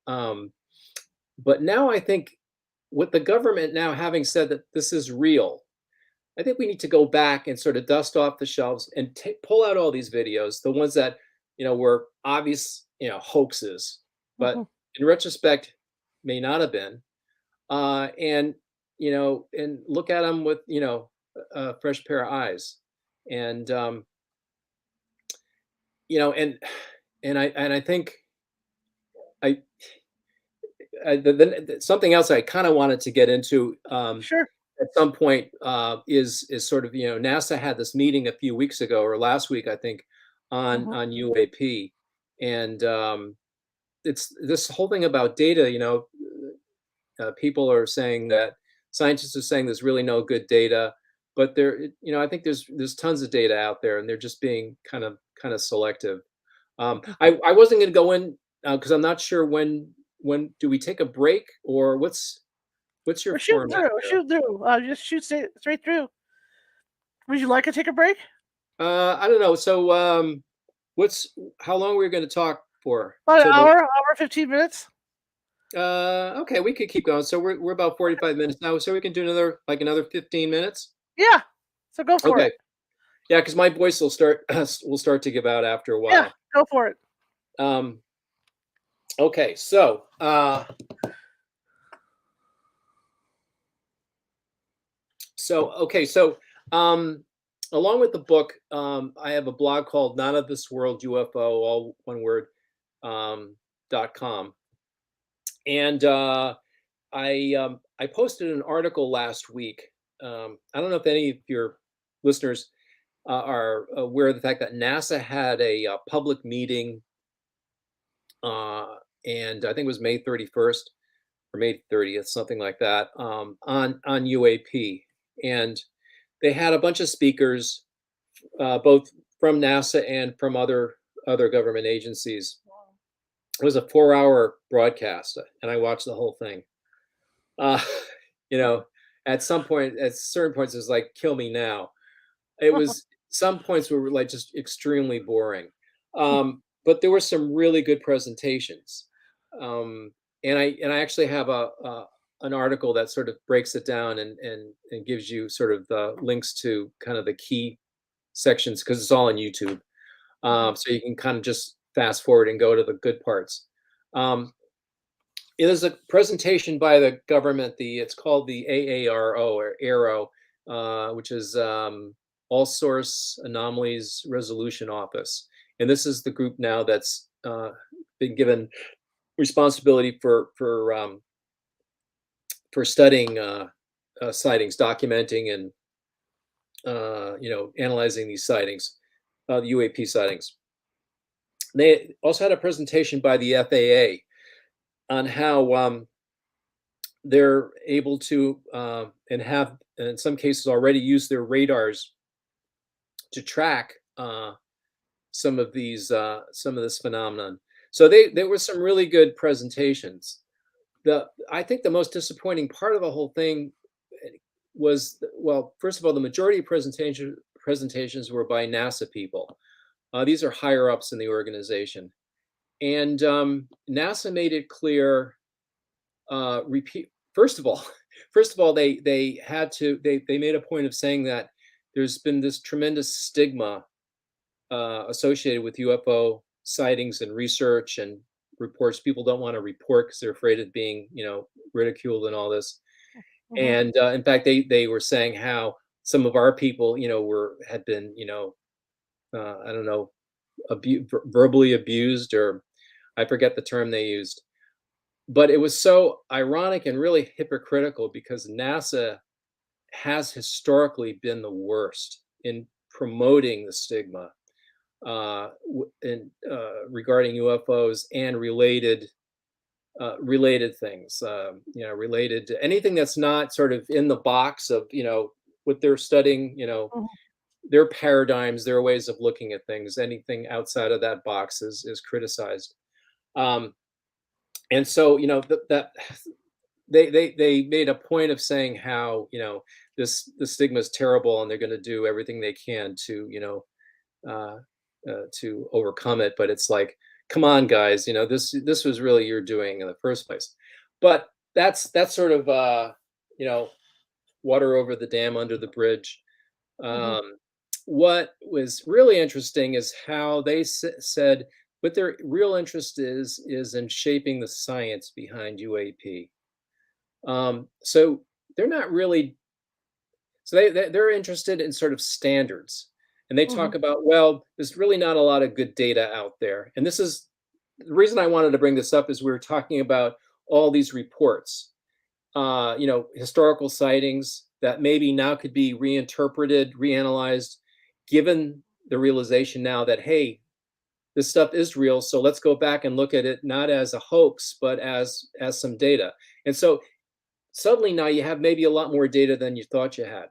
But now I think, with the government now having said that this is real, I think we need to go back and sort of dust off the shelves and pull out all these videos, the ones that were obvious hoaxes, but in retrospect may not have been, and look at them with a fresh pair of eyes, and I think something else I kind of wanted to get into, Sure. at some point, is sort of, NASA had this meeting a few weeks ago, or last week, I think, on UAP, and it's this whole thing about data. People are saying that, scientists are saying there's really no good data, but I think there's tons of data out there, and they're just being kind of selective. I wasn't going to go in, because I'm not sure when do we take a break, or what's your format? Shoot through. Just shoot straight through. Would you like to take a break? I don't know. So, how long are we going to talk for? About an hour, 15 minutes. Okay, we could keep going. So we're about 45 minutes now. So we can do another 15 minutes. Yeah. So go for Okay. it. Yeah, because my voice will start to give out after a Yeah, while. go for it. Okay, so along with the book, I have a blog called Not of This World UFO, all one word, .com, and I posted an article last week. I don't know if any of your listeners are aware of the fact that NASA had a public meeting, and I think it was May 31st or May 30th, something like that, on UAP, and they had a bunch of speakers, both from NASA and from other government agencies. It was a 4-hour broadcast, and I watched the whole thing. Uh, you know, at certain points, it's like, kill me now. It was some points were like just extremely boring, but there were some really good presentations, and I actually have an article that sort of breaks it down and gives you sort of the links to kind of the key sections because it's all on YouTube, so you can kind of just fast forward and go to the good parts. It is a presentation by the government. It's called the AARO or ARO, which is All Source Anomalies Resolution Office, and this is the group now that's been given responsibility for studying sightings, documenting, and analyzing these sightings, the UAP sightings. They also had a presentation by the FAA on how they're able to and have in some cases already used their radars to track some of this phenomenon. So there were some really good presentations. I think the most disappointing part of the whole thing was, well, first of all, the majority of presentations were by NASA people. These are higher ups in the organization, and NASA made it clear. Repeat first of all, they made a point of saying that there's been this tremendous stigma associated with UFO sightings and research and reports. People don't want to report because they're afraid of being, ridiculed and all this. And in fact, they were saying how some of our people, had been, I don't know, verbally abused, or I forget the term they used. But it was so ironic and really hypocritical because NASA has historically been the worst in promoting the stigma regarding UFOs and related things, related to anything that's not sort of in the box of, what they're studying, their paradigms, their ways of looking at things. Anything outside of that box is criticized. And so, that they made a point of saying how, the stigma is terrible and they're going to do everything they can to overcome it. But it's like, come on, guys, this was really your doing in the first place. But that's sort of water over the dam, under the bridge. What was really interesting is how they said what their real interest is in shaping the science behind UAP. So they're not really, so they're interested in sort of standards, and they talk about, well, there's really not a lot of good data out there. And this is the reason I wanted to bring this up, is we were talking about all these reports, historical sightings that maybe now could be reinterpreted, reanalyzed, given the realization now that, hey, this stuff is real. So let's go back and look at it not as a hoax, but as some data. And so suddenly now you have maybe a lot more data than you thought you had.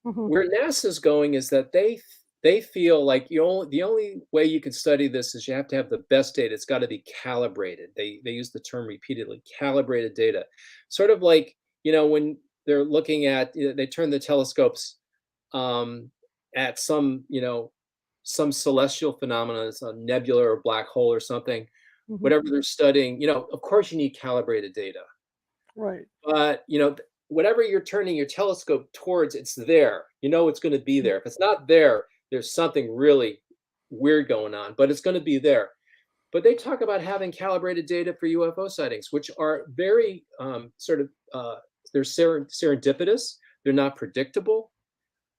Where NASA's going is that they feel like the only way you can study this is you have to have the best data. It's got to be calibrated. They use the term repeatedly, calibrated data. Sort of like, when they're looking at, they turn the telescopes at some celestial phenomenon, it's a nebula or black hole or something, whatever they're studying, of course you need calibrated data. Right. But, whatever you're turning your telescope towards, it's there. You know it's going to be there. If it's not there, there's something really weird going on, but it's going to be there. But they talk about having calibrated data for UFO sightings, which are very they're serendipitous. They're not predictable,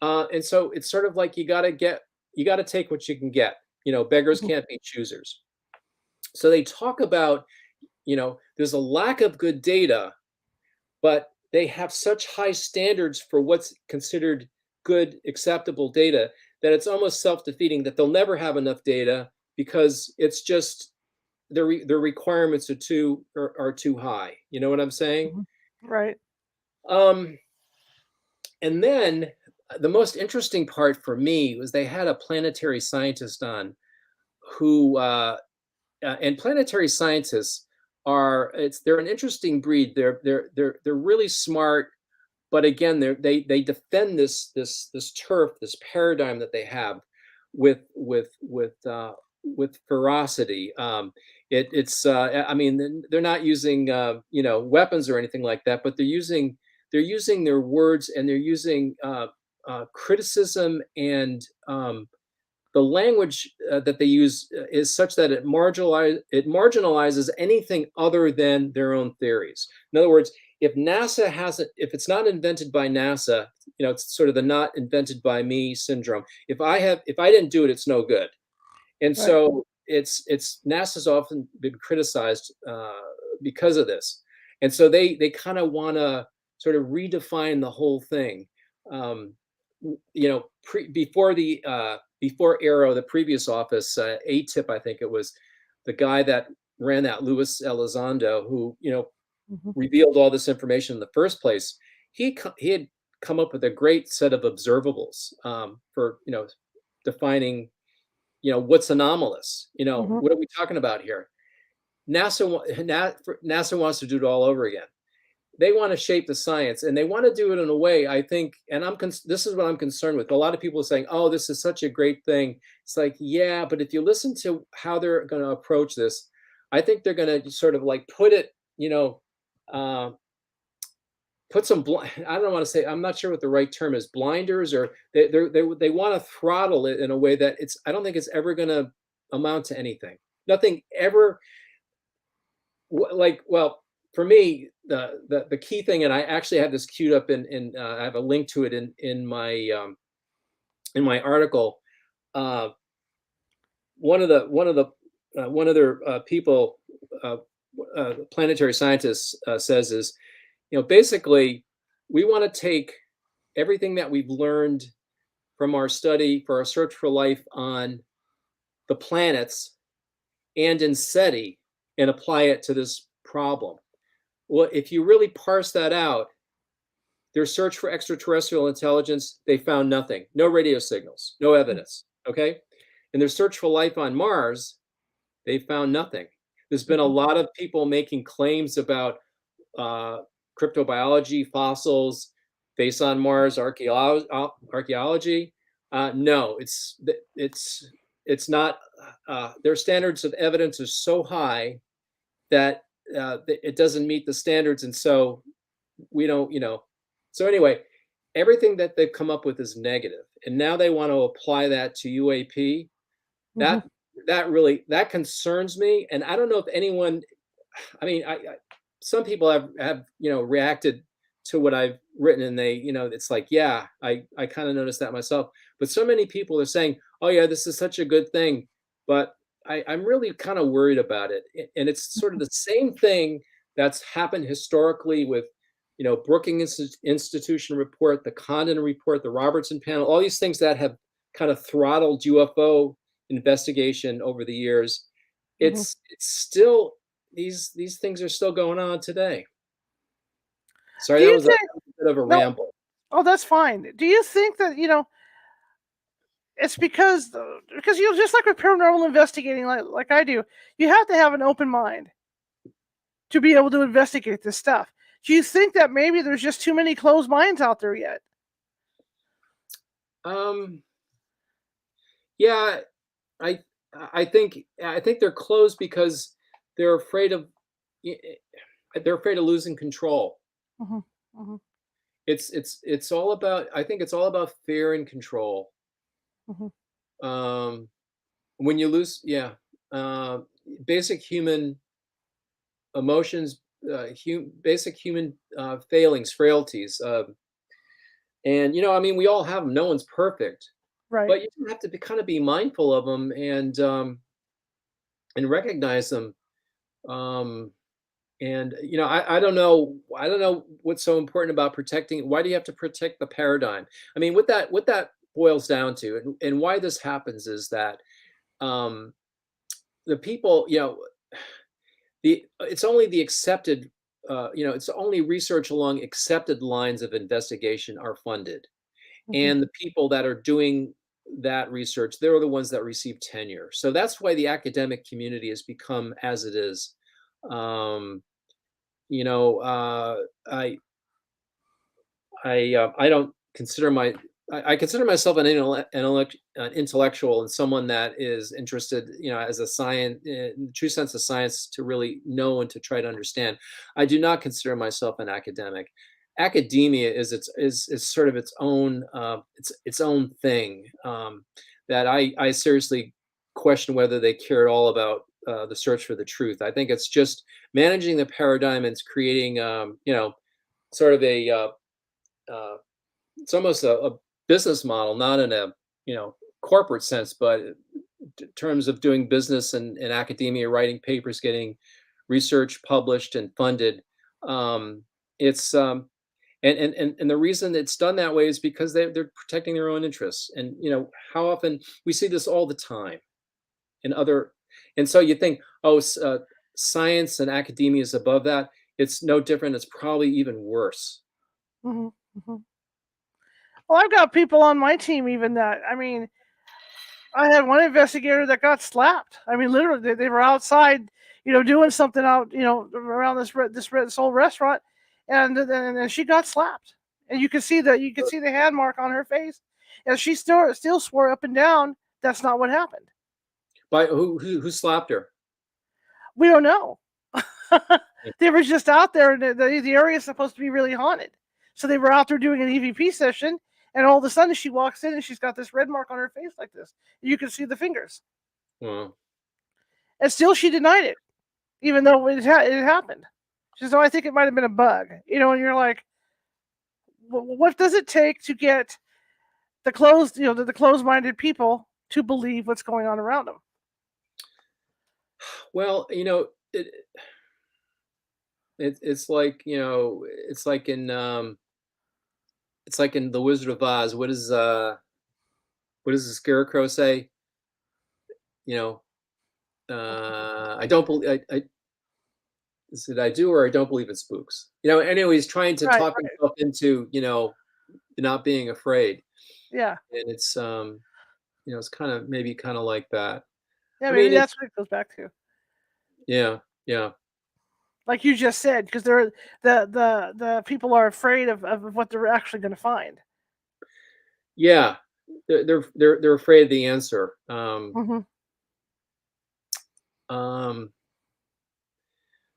and so it's sort of like you got to take what you can get. Beggars can't be choosers. So they talk about, there's a lack of good data, but they have such high standards for what's considered good, acceptable data that it's almost self-defeating, that they'll never have enough data because it's just their requirements are too high. You know what I'm saying? Right. And then the most interesting part for me was they had a planetary scientist on who, and planetary scientists they're an interesting breed. They're really smart, but again, they defend this turf, this paradigm that they have with ferocity. I mean, they're not using weapons or anything like that, but they're using their words, and they're using criticism, and the language that they use is such that it marginalizes anything other than their own theories. In other words, if it's not invented by NASA, it's sort of the not invented by me syndrome. If I didn't do it, it's no good. And so it's NASA's often been criticized because of this. And so they kind of want to sort of redefine the whole thing. Before Aero, the previous office, ATIP, I think it was, the guy that ran that, Luis Elizondo, who revealed all this information in the first place. He had come up with a great set of observables for defining what's anomalous. What are we talking about here? NASA wants to do it all over again. They want to shape the science, and they want to do it in a way, I think, and this is what I'm concerned with. A lot of people are saying, oh, this is such a great thing. It's like, yeah, but if you listen to how they're going to approach this, I think they're going to sort of like put it, put some, I don't want to say, I'm not sure what the right term is, blinders, or they want to throttle it in a way that I don't think it's ever going to amount to anything. Nothing ever, for me, the key thing, and I actually have this queued up in I have a link to it in my article. One of their people, planetary scientists, says is, basically, we want to take everything that we've learned from our study for our search for life on the planets and in SETI and apply it to this problem. Well, if you really parse that out, their search for extraterrestrial intelligence, they found nothing. No radio signals, no evidence, okay? In their search for life on Mars, they found nothing. There's been a lot of people making claims about cryptobiology, fossils, based on Mars archaeology. No, it's not. Their standards of evidence are so high that it doesn't meet the standards, and so we don't. So anyway, everything that they've come up with is negative, and now they want to apply that to UAP. That concerns me, and I don't know if anyone. I mean, some people have reacted to what I've written, and they, it's like, yeah, I kind of noticed that myself. But so many people are saying, oh yeah, this is such a good thing, but I'm really kind of worried about it. And it's sort of the same thing that's happened historically with, Brookings Institution report, the Condon report, the Robertson panel, all these things that have kind of throttled UFO investigation over the years. It's still, these things are still going on today. Sorry, that was a bit of a ramble. Oh, that's fine. Do you think that, it's because just like with paranormal investigating, like I do, you have to have an open mind to be able to investigate this stuff. Do you think that maybe there's just too many closed minds out there yet? Yeah, I think they're closed because they're afraid of losing control. It's all about, I think it's all about fear and control. Mhm. Um, when you lose, yeah, uh, basic human emotions, basic human failings, frailties, and I mean, we all have them. No one's perfect, Right. but you do have to kind of be mindful of them and recognize them. Um, and I don't know what's so important about protecting. Why do you have to protect the paradigm? I mean, what that boils down to, and why this happens is that um, the people, it's only the accepted, it's only research along accepted lines of investigation are funded, Mhm. and the people that are doing that research, they're the ones that receive tenure. So that's why the academic community has become as it is. Um, you know, I I don't consider I consider myself an intellectual and someone that is interested, as a science, in the true sense of science, to really know and to try to understand. I do not consider myself an academic. Academia is sort of its own its own thing, that I seriously question whether they care at all about the search for the truth. I think it's just managing the paradigm and it's creating sort of uh, it's almost a business model, not in a corporate sense, but in terms of doing business and academia, writing papers, getting research published and funded. Um, it's and the reason it's done that way is because they're protecting their own interests. And how often we see this all the time in other. And so you think, oh, science and academia is above that. It's no different. It's probably even worse. Mhm. Mhm. Well, I've got people on my team even that. I mean, I had one investigator that got slapped. I mean, literally, they were outside, doing something out, around this old restaurant, and she got slapped. And you could see the hand mark on her face, and she still swore up and down that's not what happened. By who slapped her? We don't know. They were just out there, and the area is supposed to be really haunted. So they were out there doing an EVP session, and all of a sudden she walks in and she's got this red mark on her face like this. You can see the fingers. Well, And still she denied it, even though it happened. She said, "Oh, I think it might have been a bug." And you're like, what does it take to get the closed-minded people to believe what's going on around them? well, it's like it's like in The Wizard of Oz. What does the Scarecrow say? You know, I don't believe I is it I do or I don't believe in spooks. Anyway, he's trying to Right, talk right. himself into not being afraid, Yeah. and it's kind of maybe kind of like that. Yeah, I maybe mean, it's that's what it goes back to. yeah, yeah, Like you just said, because the people are afraid of what they're actually going to find. yeah. They're afraid of the answer. Hmm. Um,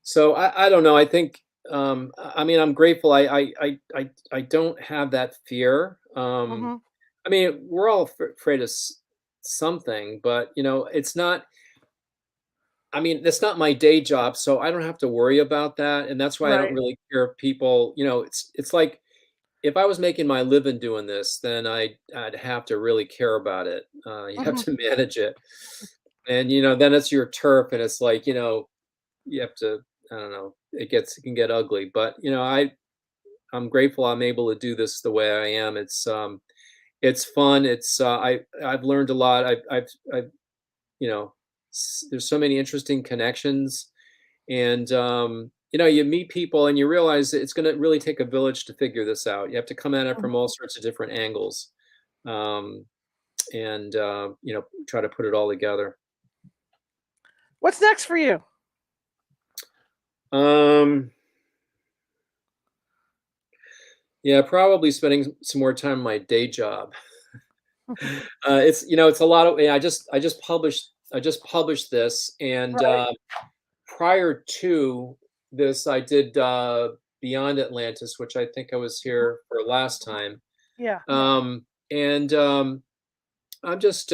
So I don't know. I think I mean I'm grateful. I don't have that fear. Hmm. I mean we're all afraid of something, but it's not. I mean that's not my day job, so I don't have to worry about that, and that's why I don't Right. really care if people. It's like if I was making my living doing this, then I'd have to really care about it. You have Hmm. to manage it, and then it's your turf, and it's like you have to. I don't know. It can get ugly, but I'm grateful I'm able to do this the way I am. It's fun. I've learned a lot. I've you know there's so many interesting connections, and you meet people and you realize that it's going to really take a village to figure this out. You have to come at it from all sorts of different angles, um, and try to put it all together. What's next for you? Um, yeah, probably spending some more time on my day job. It's a lot of. Yeah, I just published this, and Right. prior to this, I did. beyond Atlantis, which I think I was here for last time. Yeah. And I'm just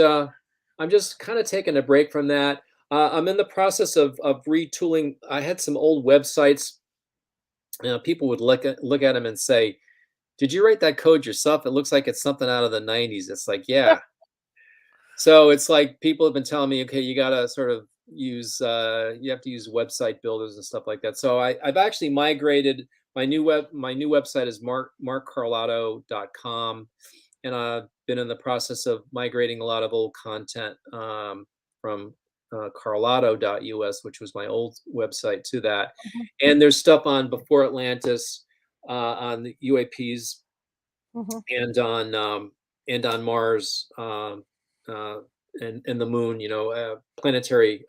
kind of taking a break from that. I'm in the process of retooling. I had some old websites. People would look at them and say, "Did you write that code yourself? It looks like it's something out of the '90s." It's like, yeah. So it's like people have been telling me, okay, you gotta sort of use you have to use website builders and stuff like that. So I've actually migrated my new website is markcarlotto.com, and I've been in the process of migrating a lot of old content from carlotto.us, which was my old website, to that. Mhm. And there's stuff on before Atlantis, on the UAPs, Mhm. and on Mars, uh, and the moon, planetary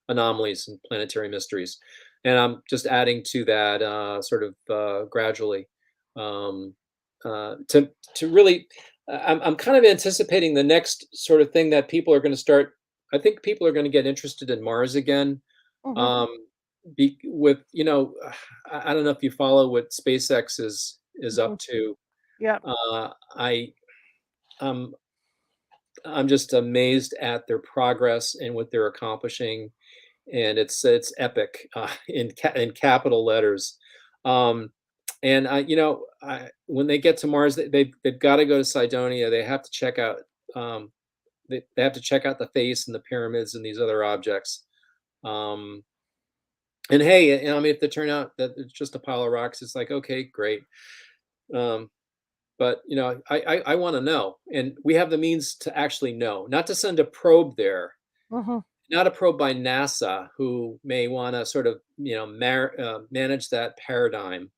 anomalies and planetary mysteries. And I'm just adding to that sort of gradually, um, to really. I'm kind of anticipating the next sort of thing that people are going to start. I think people are going to get interested in Mars again. Mhm. Um, with I don't know if you follow what SpaceX is Mhm. up to. Yeah. uh, I um, I'm just amazed at their progress and what they're accomplishing, and it's epic in capital letters. Um, and when they get to Mars, they've got to go to Cydonia. They have to check out they have to check out the face and the pyramids and these other objects. Um, and hey, I mean, if they turn out that it's just a pile of rocks, it's like, okay, great. Um, but I want to know, and we have the means to actually know, not to send a probe there, Mhm. not a probe by NASA, who may want to sort of manage that paradigm,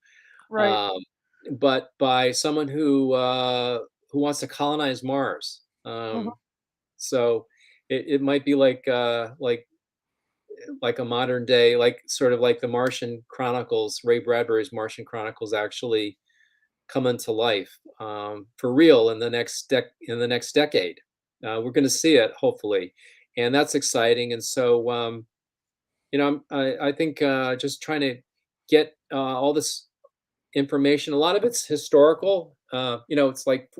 Right. um, but by someone who wants to colonize Mars. Mhm. So it might be like a modern day, like sort of like the Martian Chronicles, Ray Bradbury's Martian Chronicles, actually come into life for real in the next decade. We're going to see it, hopefully, and that's exciting. And so, I think just trying to get all this information. A lot of it's historical. It's like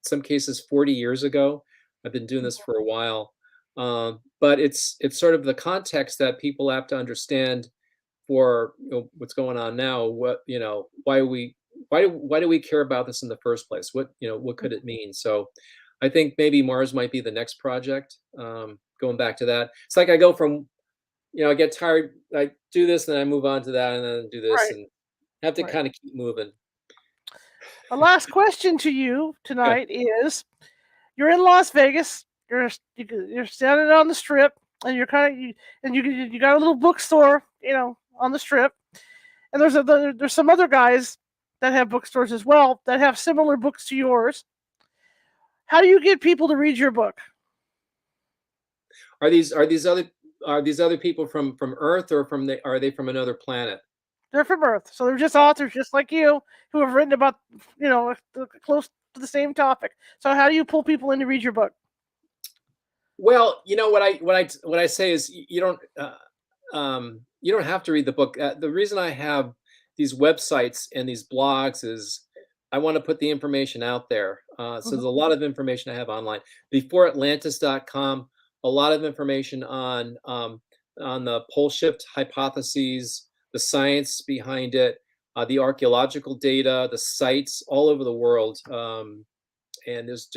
some cases 40 years ago. I've been doing this for a while, but it's sort of the context that people have to understand for what's going on now. Why do we care about this in the first place? What could it mean? So I think maybe Mars might be the next project. Going back to that, it's like I go from, I get tired, I do this, and then I move on to that, and then do this, Right. and have to Right. kind of keep moving. A last question to you Yeah. tonight is: you're in Las Vegas. You're standing on the strip, and you're kind of you got a little bookstore, on the strip. And there's some other guys that have bookstores as well that have similar books to yours. How do you get people to read your book? Are these other people from Earth, or are they from another planet? They're from Earth, so they're just authors just like you who have written about close to the same topic. So how do you pull people in to read your book? Well, what I say is, you don't have to read the book. The reason I have these websites and these blogs is I want to put the information out there. So Mhm. there's a lot of information I have online. Beforeatlantis.com, a lot of information on the pole shift hypotheses, the science behind it, the archaeological data, the sites all over the world. And there's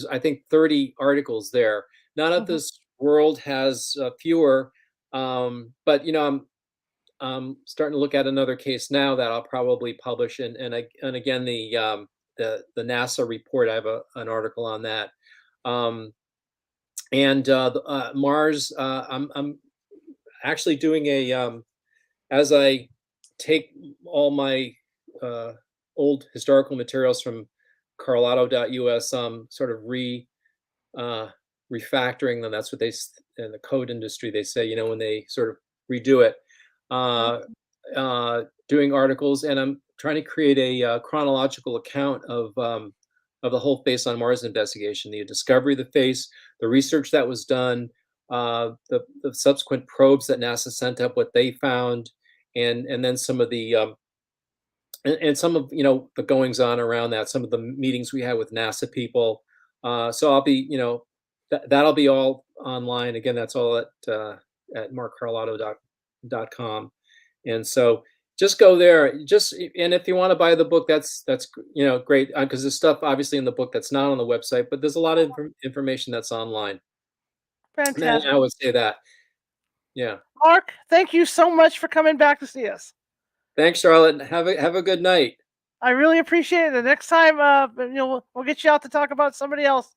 I think 30 articles there. Not that Mhm. this world has fewer, but I'm starting to look at another case now that I'll probably publish, and again the NASA report. I have an article on that, and Mars. I'm actually doing as I take all my uh, old historical materials from Carlotto.us, sort of uh, refactoring them. That's what in the code industry they say. When they sort of redo it, uh, doing articles, and I'm trying to create a chronological account of the whole Face on Mars investigation, the discovery of the face, the research that was done, the subsequent probes that NASA sent up, what they found, and then some of the and some of the goings on around that, some of the meetings we had with NASA people. So I'll be that'll be all online. Again, that's all at markcarlotto.com. And so just go there. And if you want to buy the book, that's great, because there's stuff obviously in the book that's not on the website, but there's a lot of information that's online. And Fantastic. I would say that. Yeah. Mark, thank you so much for coming back to see us. Thanks, Charlotte. Have a good night. I really appreciate it. The next time, we'll get you out to talk about somebody else,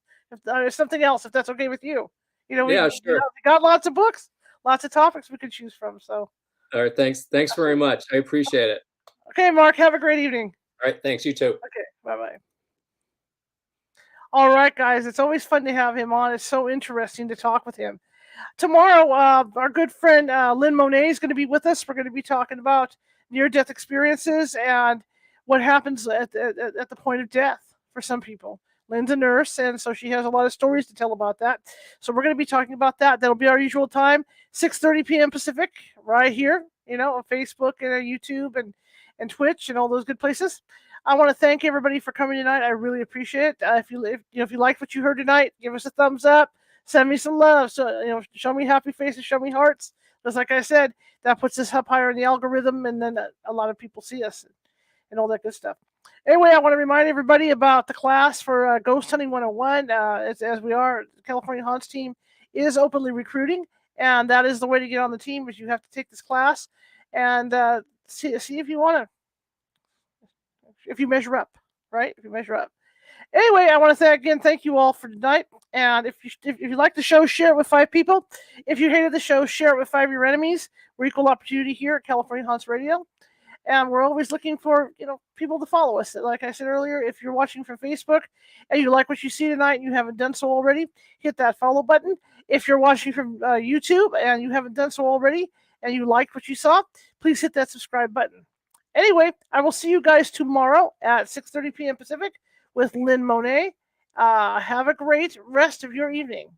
something else, if that's okay with you. Yeah, sure. We got lots of books, lots of topics we could choose from. So, All right, thanks very much. I appreciate it. okay, Mark, have a great evening. All right, thanks. You too. Okay, bye-bye. All right, guys, it's always fun to have him on. It's so interesting to talk with him. Tomorrow, our good friend Lynn Monet is going to be with us. We're going to be talking about near-death experiences and what happens at the point of death for some people. Lynn's a nurse, and so she has a lot of stories to tell about that. So we're going to be talking about that. That'll be our usual time, 6:30 p.m. Pacific, right here, on Facebook and YouTube and Twitch and all those good places. I want to thank everybody for coming tonight. I really appreciate it. If you liked what you heard tonight, give us a thumbs up. Send me some love. So, show me happy faces, show me hearts. Because like I said, that puts us up higher in the algorithm, and then a lot of people see us and all that good stuff. Anyway, I want to remind everybody about the class for Ghost Hunting 101. As we are, the California Haunts team is openly recruiting, and that is the way to get on the team, is you have to take this class and see if you want to, if you measure up, right? If you measure up. Anyway, I want to thank you all for tonight. And if you like the show, share it with 5 people. If you hated the show, share it with 5 of your enemies. We're equal opportunity here at California Haunts Radio. And we're always looking for, people to follow us. Like I said earlier, if you're watching from Facebook and you like what you see tonight and you haven't done so already, hit that follow button. If you're watching from YouTube and you haven't done so already and you liked what you saw, please hit that subscribe button. Anyway, I will see you guys tomorrow at 6:30 p.m. Pacific with Lynn Monet. Have a great rest of your evening.